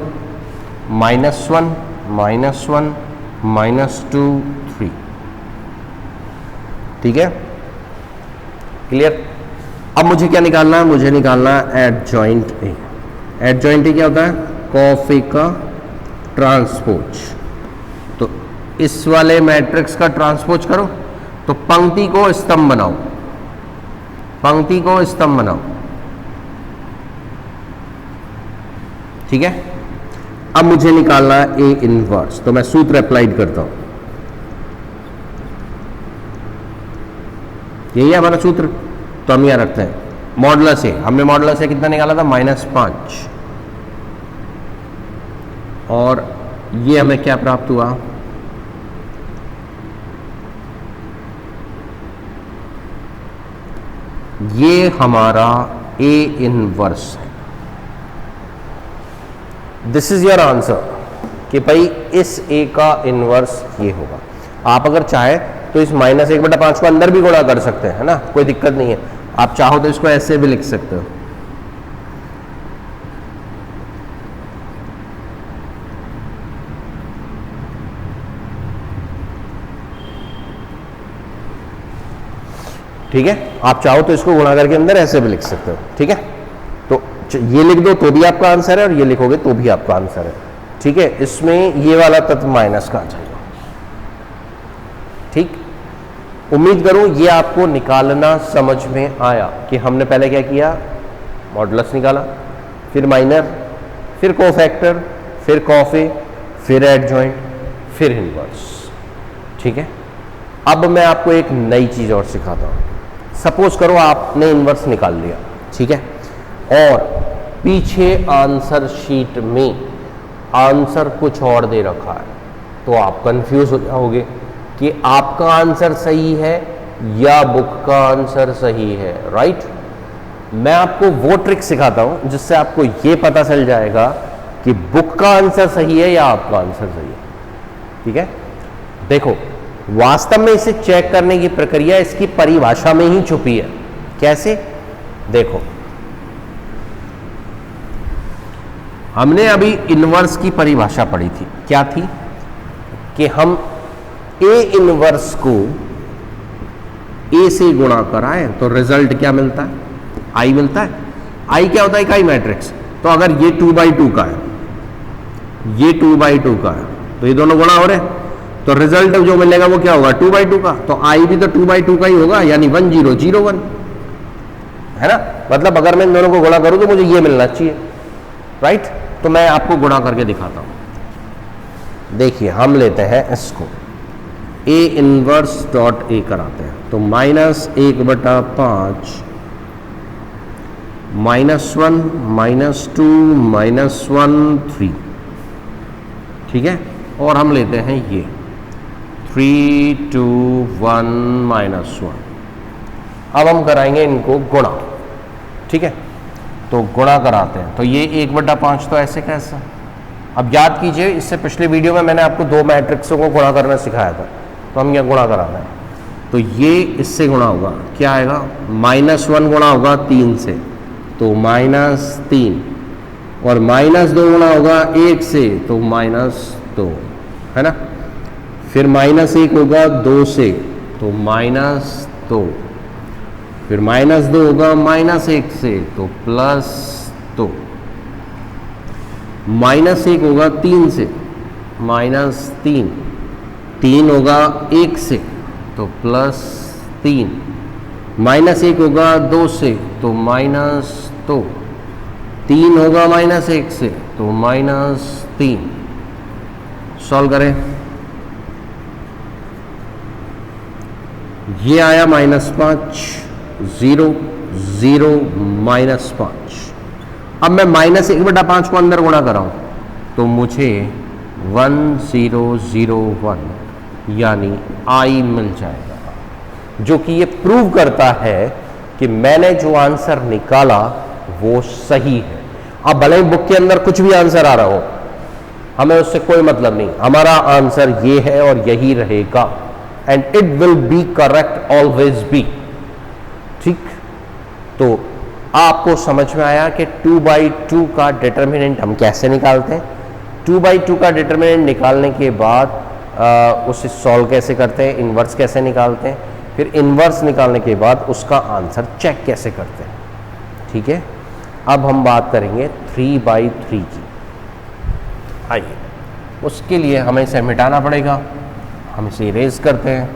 -1 -1 -2 3, ठीक है, क्लियर। अब मुझे क्या निकालना है, मुझे निकालना है एडजॉइंट ए। एडजॉइंट ए क्या होता है, कॉफ ए का ट्रांसपोज। तो इस वाले मैट्रिक्स का ट्रांसपोज करो, तो पंक्ति को स्तंभ बनाओ, पंक्ति को स्तंभ बनाओ, ठीक है। अब मुझे निकालना है ए इनवर्स, तो मैं सूत्र अप्लाइड करता हूं, यही है हमारा सूत्र, तो हम यहां रखते हैं मॉडुलस ए। हमने मॉडुलस ए कितना निकाला था, -5, और ये हमें क्या प्राप्त हुआ, ये हमारा ए इनवर्स है। दिस इज योर आंसर कि भाई इस ए का इनवर्स ये होगा। आप अगर चाहे तो इस -1/5 को अंदर भी गुणा कर सकते हैं, है ना, कोई दिक्कत नहीं है। आप चाहो तो इसको ऐसे भी लिख सकते हो, ठीक है। आप चाहो तो इसको गुणा करके अंदर ऐसे भी लिख सकते हो, ठीक है। तो ये लिख दो तो भी आपका आंसर है, और ये लिखोगे तो भी आपका आंसर है, ठीक है। इसमें ये वाला तत्व माइनस का आ जाएगा, ठीक। उम्मीद करूं ये आपको निकालना समझ में आया कि हमने पहले क्या किया, मॉडुलस निकाला, फिर माइनर, फिर कोफैक्टर, फिर कॉफ ए, फिर एडजॉइंट, फिर इनवर्स, ठीक है। अब मैं आपको एक नई चीज और सिखाता हूं। सपोज करो आपने इनवर्स निकाल लिया, ठीक है, और पीछे आंसर शीट में आंसर कुछ और दे रखा है, तो आप कंफ्यूज हो जाओगे कि आपका आंसर सही है या बुक का आंसर सही है, राइट। मैं आपको वो ट्रिक सिखाता हूं जिससे आपको ये पता चल जाएगा कि बुक का आंसर सही है या आपका आंसर सही है, ठीक है। देखो, वास्तव में इसे चेक करने की प्रक्रिया इसकी परिभाषा में ही छुपी है। कैसे, देखो, हमने अभी इनवर्स की परिभाषा पढ़ी थी, क्या थी कि हम ए इनवर्स को ए से गुणा कराएं तो रिजल्ट क्या मिलता है, आई मिलता है। आई क्या होता है, इकाई मैट्रिक्स। तो अगर ये 2/2 का है, ये 2/2 का है, तो ये दोनों गुणा हो रहे हैं, तो रिजल्ट जो मिलेगा वो क्या होगा, 2/2 का। तो आई भी तो 2/2 का ही होगा, यानी 1 0 0 1, है ना। मतलब अगर मैं इन दोनों को गुणा करूं तो मुझे ये मिलना चाहिए, राइट। तो मैं आपको गुणा करके दिखाता हूं। देखिए, हम लेते हैं इसको ए इनवर्स डॉट ए कराते हैं, तो -1/5 -1 -2 -1 3, ठीक है। और हम लेते हैं ये 3 2 1 -1। अब हम कराएंगे इनको गुणा, ठीक है। तो गुणा कराते हैं, तो ये 1/5 तो ऐसे कैसा, अब याद कीजिए, इससे पिछले वीडियो में मैंने आपको दो मैट्रिक्सों को गुणा करना सिखाया था, तो हम यहाँ गुणा करा रहे हैं। तो ये इससे गुणा होगा, क्या आएगा, -1 गुणा होगा 3 से, तो -3, और -2 गुणा होगा 1 से, तो -2, है ना। फिर -1 होगा 2 से, तो -2, फिर -2 होगा -1 से, तो +2, -1 होगा 3 से, -3, 3 होगा 1 से, तो +3, -1 होगा 2 से, तो -2, 3 होगा -1 से, तो -3। सॉल्व करें, ये आया -5, 0, 0, -5। अब मैं -1/5 को अंदर गुणा कर रहा हूं, तो मुझे 1001 यानी I मिल जाएगा, जो कि ये प्रूव करता है कि मैंने जो आंसर निकाला वो सही है। अब भले ही बुक के अंदर कुछ भी आंसर आ रहा हो, हमें उससे कोई मतलब नहीं, हमारा आंसर ये है और यही रहेगा, and it will be correct always be. ठीक, तो आपको समझ में आया कि 2/2 का डिटर्मिनेंट हम कैसे निकालते हैं। 2/2 का डिटर्मिनेंट निकालने के बाद उसे सॉल्व कैसे करते हैं, इन्वर्स कैसे निकालते हैं, फिर इन्वर्स निकालने के बाद उसका आंसर चेक कैसे करते हैं। ठीक है, अब हम बात करेंगे 3/3 की। आइए, उसके लिए हमें इसे मिटाना पड़ेगा, हम इसे इरेज करते हैं।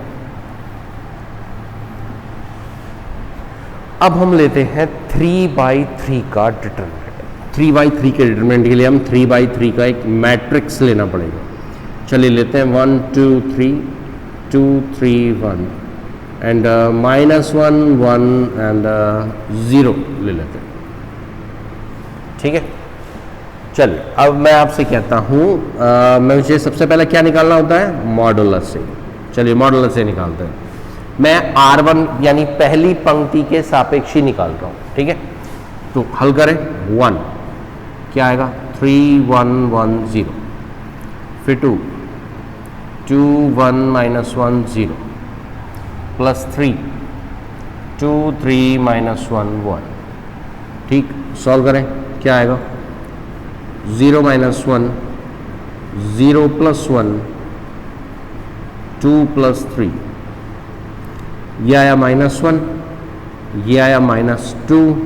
अब हम लेते हैं 3/3 का डिटरमिनेंट। 3/3 के डिटरमिनेंट के लिए हम 3/3 का एक मैट्रिक्स लेना पड़ेगा। चलिए लेते हैं 1 2 3 2 3 1 एंड -1 1 एंड 0 ले लेते हैं। ठीक है, चलिए अब मैं आपसे कहता हूँ, मुझे सबसे पहले क्या निकालना होता है, मॉडुलस से। चलिए मॉडुलस से निकालते हैं। मैं R1 यानी पहली पंक्ति के सापेक्ष ही निकाल रहा हूँ। ठीक है, तो हल करें, 1 क्या आएगा, 3 1 1 0, फिर 2 2 1 -1 0, +3 2 3 -1 1। ठीक, सॉल्व करें, क्या आएगा, 0 -1 0 +1 2 +3, ये आया -1, ये आया -2,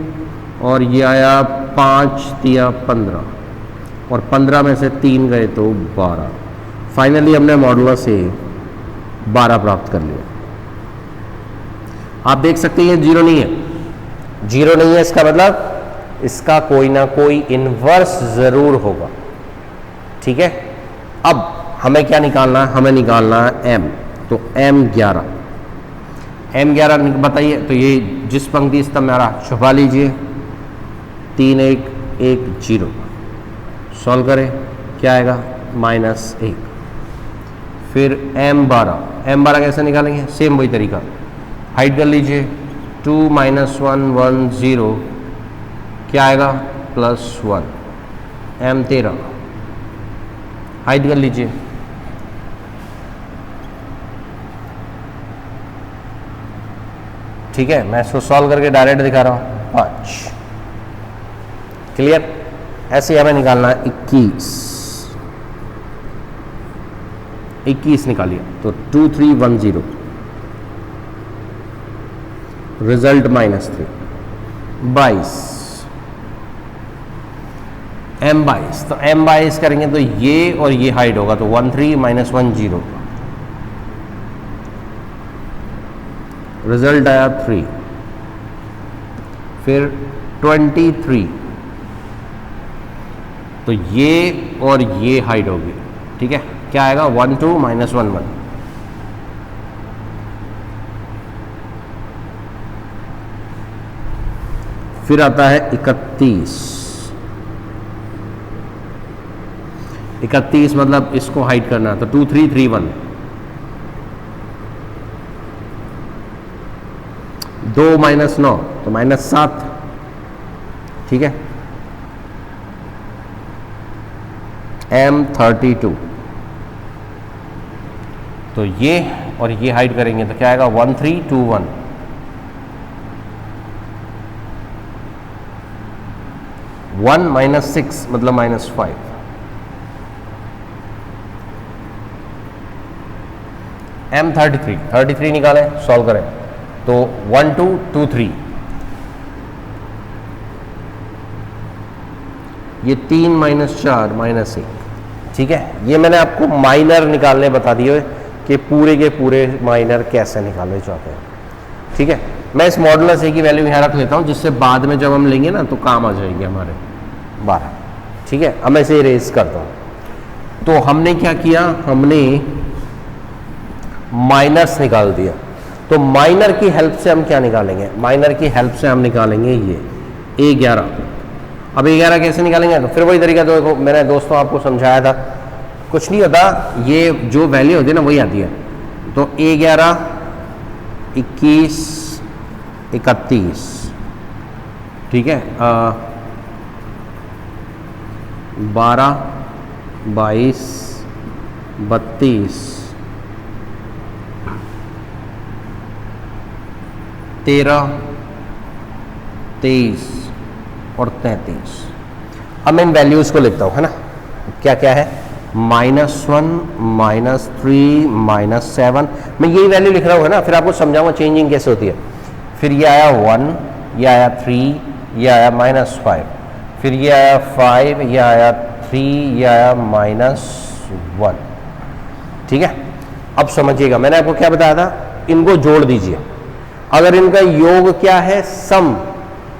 और ये आया 5 दिया 15, और 15 में से 3 गए तो 12। फाइनली हमने मॉडुलस से 12 प्राप्त कर लिया। आप देख सकते हैं ये 0 नहीं है, 0 नहीं है, इसका मतलब इसका कोई ना कोई इन्वर्स जरूर होगा। ठीक है, अब हमें क्या निकालना है, हमें निकालना है m, तो m11 बताइए। तो ये जिस पंक्ति स्तंभ में आ रहा छुपा लीजिए, 3 1 1 0, सॉल्व करें, क्या आएगा, -1। फिर m12 कैसे निकालेंगे, सेम वही तरीका, हाइड कर लीजिए, 2 -1 1 0, क्या आएगा, +1। m13 हाइड कर लीजिए, ठीक है, मैं इसको सॉल्व करके डायरेक्ट दिखा रहा हूँ, 5। क्लियर, ऐसे हमें निकालना है 21 निकालिए, तो 2 3 1 0, रिजल्ट -3, 22, m22, तो m22 करेंगे तो ये और ये हाइड होगा, तो 1 3 -1 0, रिजल्ट आया 3। फिर 23, तो ये और ये हाइड होगी। ठीक है, क्या आएगा, 1 2 -1 1। फिर आता है 31 मतलब इसको हाइड करना, तो 2 3 3 1, 2 -9 तो -7। ठीक है, M32, तो ये और ये हाइड करेंगे तो क्या आएगा 1321, 1 माइनस 6 मतलब माइनस 5, M33, 33 निकालें, सॉल्व करें तो 1223, ये 3 माइनस 4 माइनस 1, ठीक है। ये मैंने आपको माइनर निकालने बता दिए कि पूरे के पूरे माइनर कैसे निकाले जाते हैं, ठीक है। मैं इस मॉडुलस ए की वैल्यू यहाँ रख लेता हूँ जिससे बाद में जब हम लेंगे ना तो काम आ जाएगी हमारे 12, ठीक है। अब मैं इसे इरेज करता हूँ। तो हमने क्या किया, हमने माइनर्स निकाल दिया। तो माइनर की हेल्प से हम क्या निकालेंगे, माइनर की हेल्प से हम निकालेंगे ये A11। अब A11 कैसे निकालेंगे, तो फिर वही तरीका तो मैंने दोस्तों आपको समझाया था, कुछ नहीं होता, ये जो वैल्यू होती है ना वही आती है। तो A11 21 31, ठीक है, 12 22 32 13 23 और 33। अब मैं इन वैल्यूज को लिखता हूँ, है ना, क्या क्या है, -1 -3 -7, मैं यही वैल्यू लिख रहा हूँ, है ना, फिर आपको समझाऊंगा चेंजिंग कैसे होती है। फिर ये आया 1, ये आया 3, ये आया -5, फिर ये आया 5, ये आया 3, ये आया -1, ठीक है। अब समझिएगा मैंने आपको क्या बताया था, इनको जोड़ दीजिए। अगर इनका योग क्या है, सम,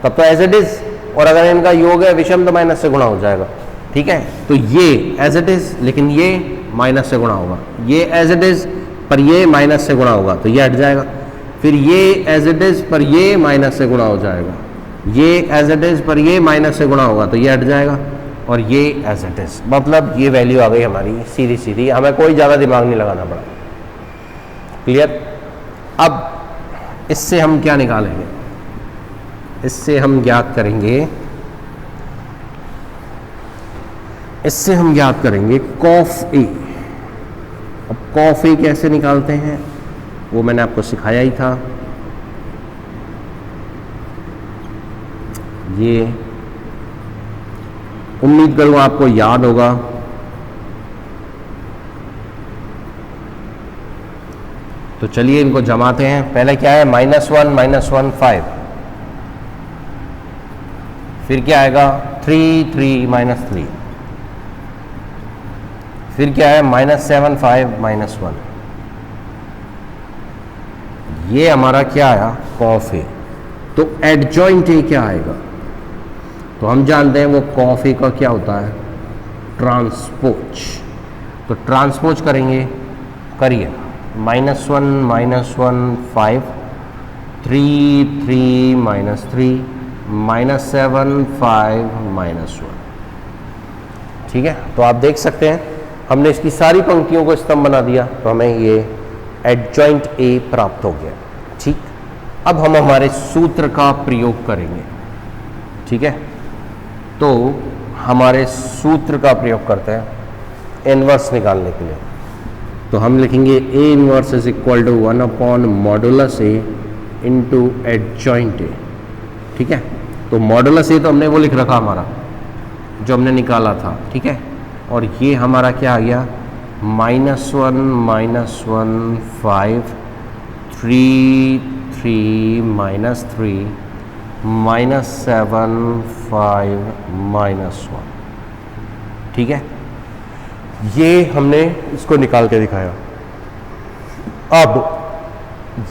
तब तो एज इट इज, और अगर इनका योग है विषम तो माइनस से गुणा हो जाएगा, ठीक है। तो ये एज इट इज, लेकिन ये माइनस से गुणा होगा, ये एज इट इज पर ये माइनस से गुणा होगा तो ये हट जाएगा। फिर ये एज इट इज पर ये माइनस से गुणा हो जाएगा, ये एज इट इज पर ये माइनस से गुणा होगा तो ये हट जाएगा, और ये एज इट इज, मतलब ये वैल्यू आ गई हमारी सीधी सीधी, हमें कोई ज़्यादा दिमाग नहीं लगाना पड़ा। क्लियर। अब इससे हम क्या निकालेंगे, इससे हम ज्ञात करेंगे, इससे हम ज्ञात करेंगे कॉफ ए। अब कॉफ ए कैसे निकालते हैं वो मैंने आपको सिखाया ही था। ये उम्मीद करूंगा आपको याद होगा। तो चलिए इनको जमाते हैं। पहले क्या है, -1 -1 5, फिर क्या आएगा 3 3 -3, फिर क्या है -7 5 -1, ये हमारा क्या आया, कॉफ ए। तो एडजॉइंट ए क्या आएगा, तो हम जानते हैं वो कॉफ ए का क्या होता है, ट्रांसपोज। तो ट्रांसपोज करेंगे, करिए, -1 -1 5, 3 3 -3, -7 5 -1, ठीक है। तो आप देख सकते हैं हमने इसकी सारी पंक्तियों को स्तंभ बना दिया, तो हमें ये एडजॉइंट ए प्राप्त हो गया, ठीक। अब हम हमारे सूत्र का प्रयोग करेंगे, ठीक है। तो हमारे सूत्र का प्रयोग करते हैं इनवर्स निकालने के लिए। तो हम लिखेंगे A inverse is equal to 1/मॉडुलस A इंटू एडजॉइंट ए, ठीक है। तो मॉडुलस ए तो हमने वो लिख रखा हमारा जो हमने निकाला था, ठीक है। और ये हमारा क्या आ गया, -1 -1 5, 3 3 -3, -7 5 -1, ठीक है। ये हमने इसको निकाल के दिखाया। अब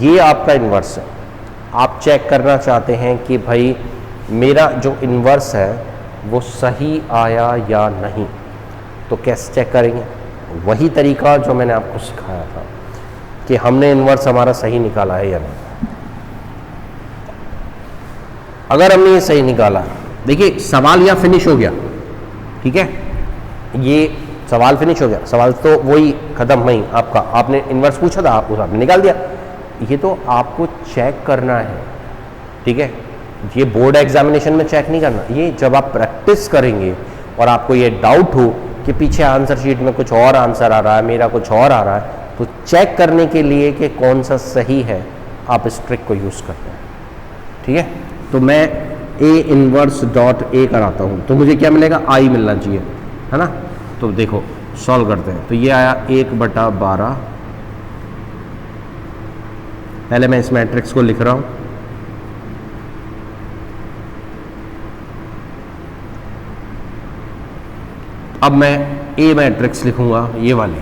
ये आपका इन्वर्स है, आप चेक करना चाहते हैं कि भाई मेरा जो इन्वर्स है वो सही आया या नहीं, तो कैसे चेक करेंगे, वही तरीका जो मैंने आपको सिखाया था कि हमने इन्वर्स हमारा सही निकाला है या नहीं। अगर हमने ये सही निकाला, देखिए सवाल यहाँ फिनिश हो गया, ठीक है, ये सवाल फिनिश हो गया, सवाल तो वही खत्म, वही आपका, आपने इन्वर्स पूछा था, आपने निकाल दिया। ये तो आपको चेक करना है, ठीक है, ये बोर्ड एग्जामिनेशन में चेक नहीं करना, ये जब आप प्रैक्टिस करेंगे और आपको ये डाउट हो कि पीछे आंसर शीट में कुछ और आंसर आ रहा है, मेरा कुछ और आ रहा है, तो चेक करने के लिए कि कौन सा सही है आप इस ट्रिक को यूज़ करते हैं। ठीक है, तो मैं A इनवर्स डॉट A कराता हूँ तो मुझे क्या मिलेगा, I मिलना चाहिए, है ना। तो देखो सॉल्व करते हैं, तो ये आया 1/12। पहले मैं इस मैट्रिक्स को लिख रहा हूँ, अब मैं A मैट्रिक्स लिखूंगा ये वाली।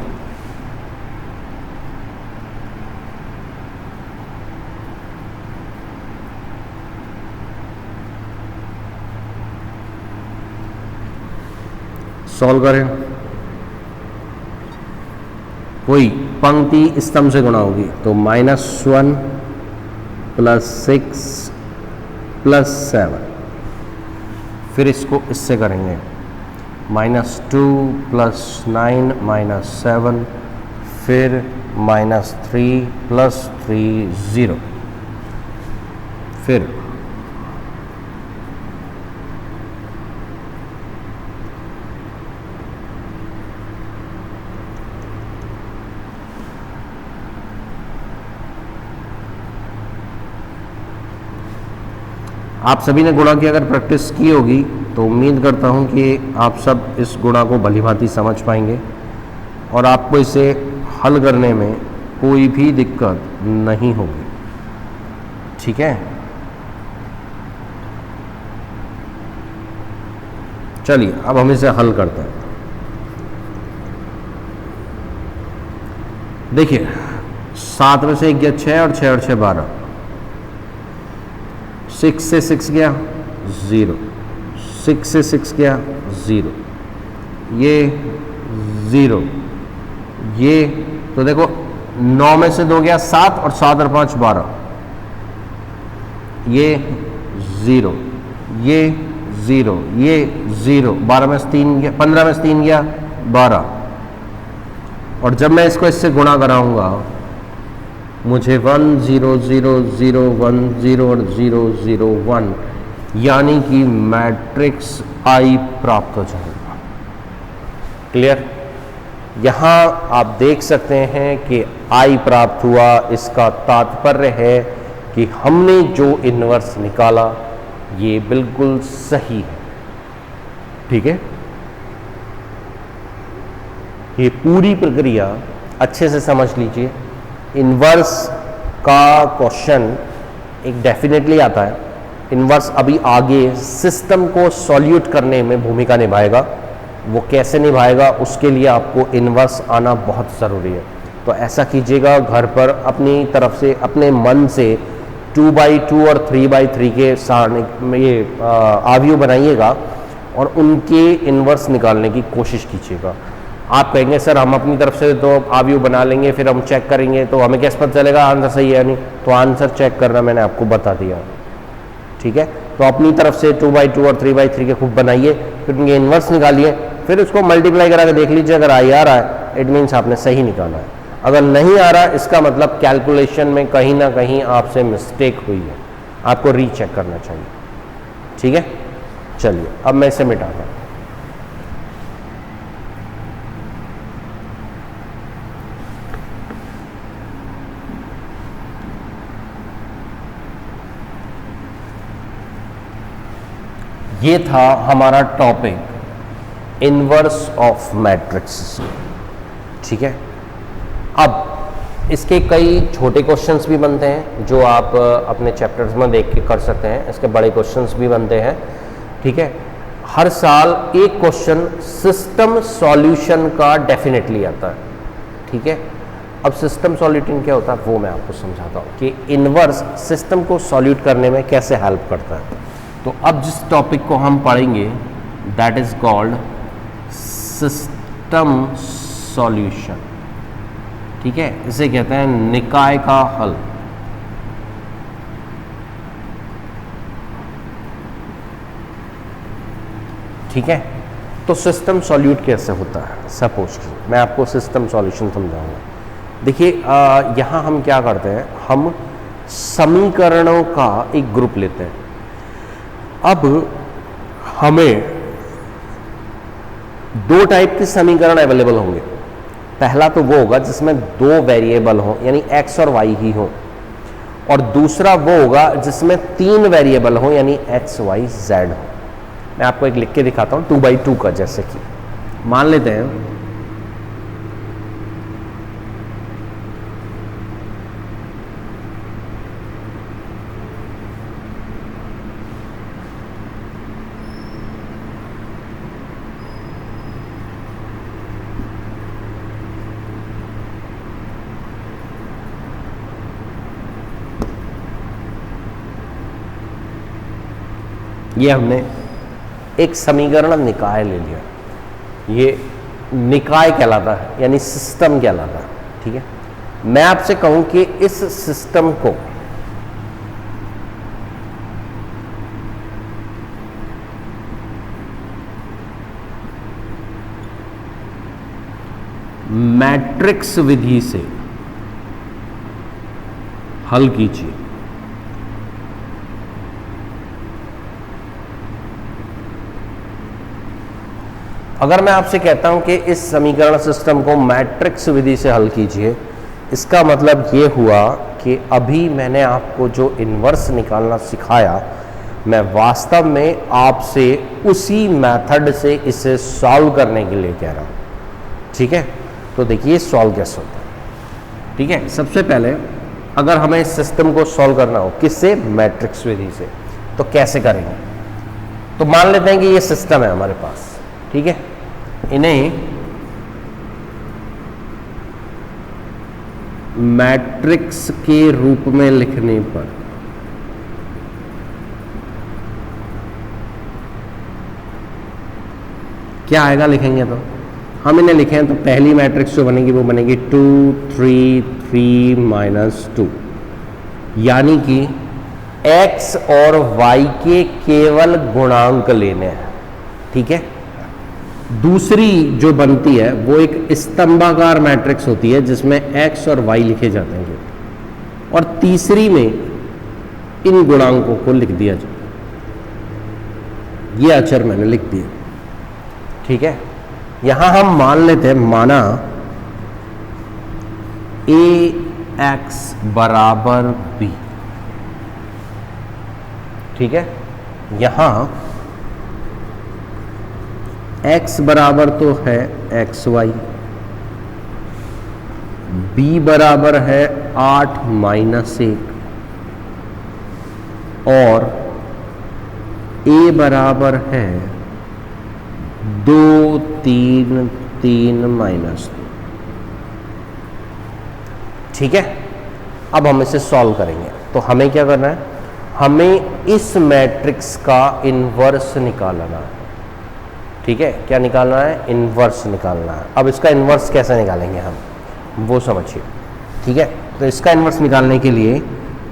सॉल्व करें, वही पंक्ति स्तंभ से गुणा होगी, तो -1 + 6 + 7, फिर इसको इससे करेंगे -2 + 9 - 7, फिर -3 + 3 0, फिर आप सभी ने गुणा की अगर प्रैक्टिस की होगी तो उम्मीद करता हूं कि आप सब इस गुणा को भलीभांति समझ पाएंगे और आपको इसे हल करने में कोई भी दिक्कत नहीं होगी। ठीक है, चलिए अब हम इसे हल करते हैं। देखिए 7 में से 1 गया 6 और 6 और 6 12, 6 से 6 गया 0, 6 से 6 गया 0, ये 0, ये तो देखो 9 में से 2 गया 7 और 7 और 5 12, ये 0, ये 0, ये 0, 12 में से 3 गया, 15 में से 3 गया 12, और जब मैं इसको इससे गुणा कराऊंगा मुझे 1 0 0 0 1 0 और 0 0 1 यानी कि मैट्रिक्स I प्राप्त हो जाएगा। क्लियर, यहाँ आप देख सकते हैं कि I प्राप्त हुआ, इसका तात्पर्य है कि हमने जो इन्वर्स निकाला ये बिल्कुल सही है। ठीक है, ये पूरी प्रक्रिया अच्छे से समझ लीजिए। इन्वर्स का क्वेश्चन एक डेफिनेटली आता है, इन्वर्स अभी आगे सिस्टम को सॉल्यूट करने में भूमिका निभाएगा। वो कैसे निभाएगा उसके लिए आपको इन्वर्स आना बहुत ज़रूरी है। तो ऐसा कीजिएगा, घर पर अपनी तरफ से अपने मन से 2x2 और 3x3 के ये आव्यूह बनाइएगा और उनके इन्वर्स निकालने की कोशिश कीजिएगा। आप कहेंगे सर हम अपनी तरफ से तो आव्यूह बना लेंगे, फिर हम चेक करेंगे तो हमें कैसे पता चलेगा आंसर सही है या नहीं। तो आंसर चेक करना मैंने आपको बता दिया। ठीक है, तो अपनी तरफ से 2x2 और 3x3 के खूब बनाइए, फिर उनके इन्वर्स निकालिए, फिर उसको मल्टीप्लाई करा के देख लीजिए। अगर आई आ रहा है इट मीन्स आपने सही निकाला है, अगर नहीं आ रहा इसका मतलब कैलकुलेशन में कहीं ना कहीं आपसे मिस्टेक हुई है, आपको रीचेक करना चाहिए। ठीक है, चलिए अब मैं इसे मिटाता हूँ। ये था हमारा टॉपिक इन्वर्स ऑफ मैट्रिक्स। ठीक है, अब इसके कई छोटे क्वेश्चंस भी बनते हैं जो आप अपने चैप्टर्स में देख के कर सकते हैं। इसके बड़े क्वेश्चंस भी बनते हैं। ठीक है, हर साल एक क्वेश्चन सिस्टम सॉल्यूशन का डेफिनेटली आता है। ठीक है, अब सिस्टम सॉल्यूटिंग क्या होता है वो मैं आपको समझाता हूँ कि इन्वर्स सिस्टम को सॉल्यूट करने में कैसे हेल्प करता है। तो अब जिस टॉपिक को हम पढ़ेंगे that is called system solution. ठीक है, इसे कहते हैं निकाय का हल। ठीक है, तो सिस्टम सॉल्यूट कैसे होता है, सपोज मैं आपको सिस्टम सॉल्यूशन समझाऊंगा। देखिए यहाँ हम क्या करते हैं, हम समीकरणों का एक ग्रुप लेते हैं। अब हमें दो टाइप के समीकरण अवेलेबल होंगे। पहला तो वो होगा जिसमें दो वेरिएबल हो, यानी x और y ही हो, और दूसरा वो होगा जिसमें तीन वेरिएबल हो, यानी x y z हो। मैं आपको एक लिख के दिखाता हूं 2x2 का। जैसे कि मान लेते हैं ये हमने एक समीकरण निकाय ले लिया, ये निकाय कहलाता है, यानी सिस्टम कहलाता है। ठीक है, मैं आपसे कहूं कि इस सिस्टम को मैट्रिक्स विधि से हल कीजिए। अगर मैं आपसे कहता हूं कि इस समीकरण सिस्टम को मैट्रिक्स विधि से हल कीजिए, इसका मतलब ये हुआ कि अभी मैंने आपको जो इन्वर्स निकालना सिखाया, मैं वास्तव में आपसे उसी मेथड से इसे सॉल्व करने के लिए कह रहा हूं। ठीक है, तो देखिए सॉल्व कैसे होता है। ठीक है, सबसे पहले अगर हमें इस सिस्टम को सॉल्व करना हो, किससे? मैट्रिक्स विधि से। तो कैसे करेंगे? तो मान लेते हैं कि ये सिस्टम है हमारे पास। ठीक है, इन्हें मैट्रिक्स के रूप में लिखने पर क्या आएगा? लिखेंगे तो हम इन्हें लिखें तो पहली मैट्रिक्स जो बनेगी वो बनेगी 2 3 3 -2, यानी कि x और y के केवल गुणांक लेने हैं। ठीक है, दूसरी जो बनती है वो एक स्तंभाकार मैट्रिक्स होती है जिसमें x और y लिखे जाते हैं, और तीसरी में इन गुणांकों को लिख दिया जाए। ये अक्षर मैंने लिख दिया। ठीक है, यहां हम मान लेते हैं, माना ax बराबर b। ठीक है, यहां x बराबर तो है xy, b बराबर है 8 - 1, और a बराबर है 2 3 3 -2। ठीक है, अब हम इसे सॉल्व करेंगे। तो हमें क्या करना है? हमें इस मैट्रिक्स का इन्वर्स निकालना है। ठीक है, क्या निकालना है? इन्वर्स निकालना है। अब इसका इन्वर्स कैसे निकालेंगे हम, वो समझिए। ठीक है, तो इसका इन्वर्स निकालने के लिए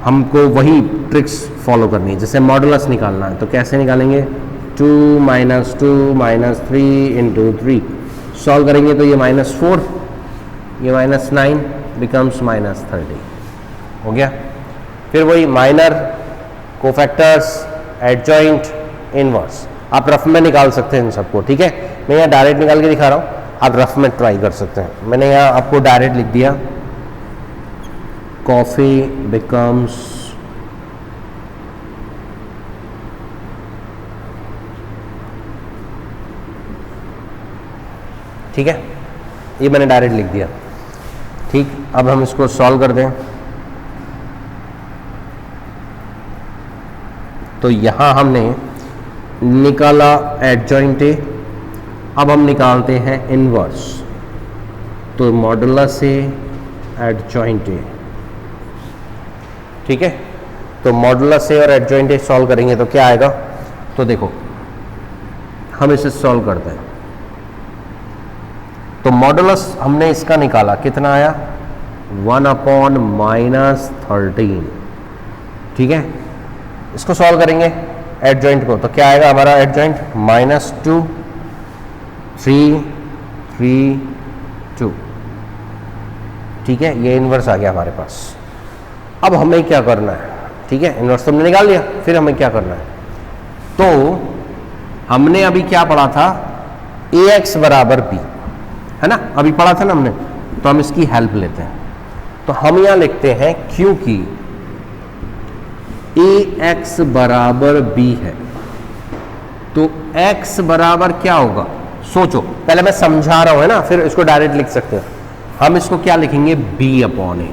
हमको वही ट्रिक्स फॉलो करनी है। जैसे मॉडुलस निकालना है तो कैसे निकालेंगे? 2 - 2 - 3 × 3 सॉल्व करेंगे तो ये -4, ये -9 बिकम्स -30 हो गया। फिर वही माइनर, कोफैक्टर्स, एडजॉइंट, इनवर्स, आप रफ में निकाल सकते हैं इन सबको। ठीक है, मैं यहाँ डायरेक्ट निकाल के दिखा रहा हूँ, आप रफ में ट्राई कर सकते हैं। मैंने यहाँ आपको डायरेक्ट लिख दिया, कॉफी बिकम्स ठीक है, ये मैंने डायरेक्ट लिख दिया। ठीक, अब हम इसको सॉल्व कर दें तो यहां हमने निकाला एडजॉइंट ए, अब हम निकालते हैं इनवर्स। तो मॉडुलस ए एडजॉइंट ए। ठीक है, तो मॉडुलस ए और एडजॉइंट ए सॉल्व करेंगे तो क्या आएगा? तो देखो हम इसे सॉल्व करते हैं। तो मॉडुलस हमने इसका निकाला, कितना आया? 1/-13। ठीक है, इसको सॉल्व करेंगे एडजॉइंट को तो क्या आएगा हमारा एडजॉइंट? -2 3 3 2। ठीक है, ये इन्वर्स आ गया हमारे पास। अब हमें क्या करना है? ठीक है, इन्वर्स तो हमने निकाल लिया, फिर हमें क्या करना है? तो हमने अभी क्या पढ़ा था ए एक्स बराबर बी, है ना, अभी पढ़ा था ना हमने, तो हम इसकी हेल्प लेते हैं। तो हम यहां लिखते हैं क्योंकि ए एक्स बराबर बी है तो x बराबर क्या होगा, सोचो, पहले मैं समझा रहा हूं, है ना, फिर इसको डायरेक्ट लिख सकते हो। हम इसको क्या लिखेंगे, b अपॉन ए,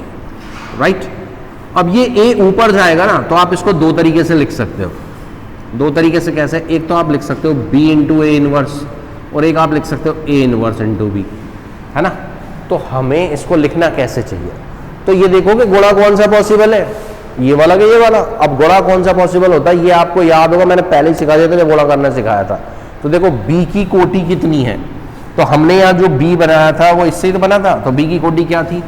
राइट। अब ये a ऊपर जाएगा ना, तो आप इसको दो तरीके से लिख सकते हो। दो तरीके से कैसे, एक तो आप लिख सकते हो b इंटू ए इनवर्स, और एक आप लिख सकते हो a इनवर्स इंटू b, है ना। तो हमें इसको लिखना कैसे चाहिए, तो ये देखो कि गुणा कौन सा पॉसिबल है, ये वाला कि ये वाला। अब गुणा कौन सा पॉसिबल होता है ये आपको याद होगा, मैंने पहले ही सिखा दिया था जब गुणा करना सिखाया था। तो देखो b की कोटि कितनी है, तो हमने यहाँ जो b बनाया था वो इससे ही तो बना था, तो b की कोटि क्या थी,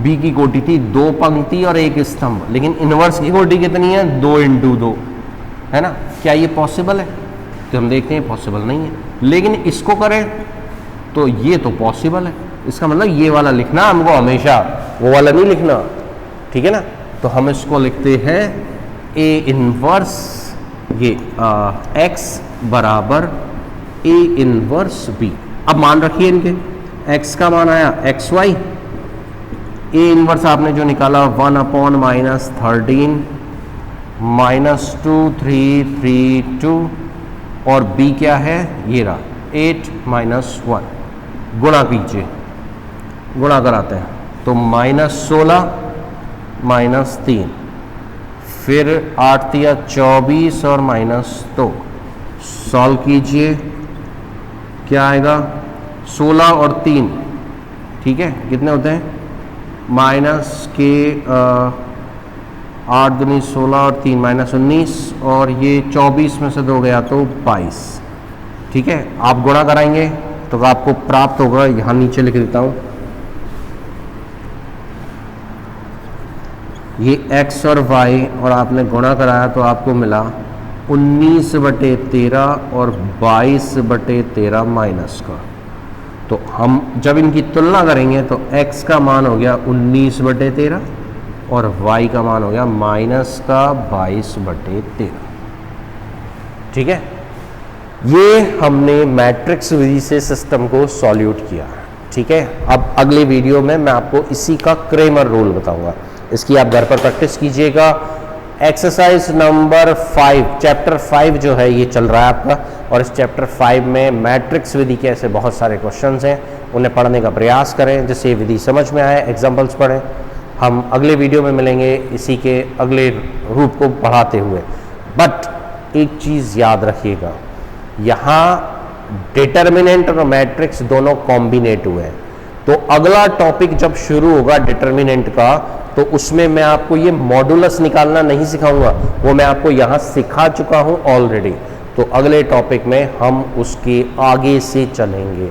b की कोटि थी 2 पंक्ति और 1 स्तंभ, लेकिन इनवर्स की कोटि कितनी है, 2 इंटू 2, है ना। क्या ये पॉसिबल है, तो हम देखते हैं पॉसिबल नहीं है, लेकिन इसको करें तो ये तो पॉसिबल है। इसका मतलब ये वाला लिखना हमको हमेशा, वो वाला नहीं लिखना, ठीक है ना। तो हम इसको लिखते हैं a इनवर्स ये x बराबर a इनवर्स b। अब मान रखिए इनके x का मान आया एक्स वाई, a इनवर्स आपने जो निकाला 1 अपॉन -13 -2 3 3 2, और b क्या है, ये रहा 8 -1। गुणा कीजिए, गुणा कराते हैं, तो -16 -3, फिर 8 तिया 24 और -2, सॉल्व कीजिए, क्या आएगा, 16 और 3, ठीक है, कितने होते हैं, माइनस के 8 दूनी 16 और 3 -19, और ये 24 में से 2 गया तो 22, ठीक है। आप गुणा कराएंगे तो आपको प्राप्त होगा, यहाँ नीचे लिख देता हूँ, ये x और y, और आपने गुणा कराया तो आपको मिला 19/13 और 22/13 माइनस का। तो हम जब इनकी तुलना करेंगे तो x का मान हो गया 19/13 और y का मान हो गया माइनस का 22/13, ठीक है। ये हमने मैट्रिक्स विधि से सिस्टम को सॉल्यूट किया, ठीक है। अब अगले वीडियो में मैं आपको इसी का क्रेमर रूल बताऊंगा, इसकी आप घर पर प्रैक्टिस कीजिएगा। एक्सरसाइज नंबर 5, चैप्टर 5 जो है ये चल रहा है आपका, और इस चैप्टर 5 में मैट्रिक्स विधि के ऐसे बहुत सारे क्वेश्चंस हैं, उन्हें पढ़ने का प्रयास करें जिससे ये विधि समझ में आए, एग्जाम्पल्स पढ़ें। हम अगले वीडियो में मिलेंगे इसी के अगले रूप को पढ़ाते हुए। बट एक चीज़ याद रखिएगा, यहाँ डिटर्मिनेंट और मैट्रिक्स दोनों कॉम्बिनेट हुए हैं, तो अगला टॉपिक जब शुरू होगा डिटर्मिनेंट का, तो उसमें मैं आपको ये मॉडुलस निकालना नहीं सिखाऊंगा, वो मैं आपको यहाँ सिखा चुका हूँ ऑलरेडी। तो अगले टॉपिक में हम उसके आगे से चलेंगे,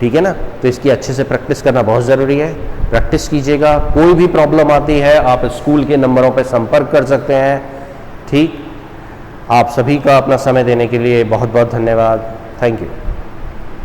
ठीक है ना। तो इसकी अच्छे से प्रैक्टिस करना बहुत ज़रूरी है, प्रैक्टिस कीजिएगा। कोई भी प्रॉब्लम आती है आप स्कूल के नंबरों पर संपर्क कर सकते हैं, ठीक। आप सभी का अपना समय देने के लिए बहुत बहुत धन्यवाद, थैंक यू।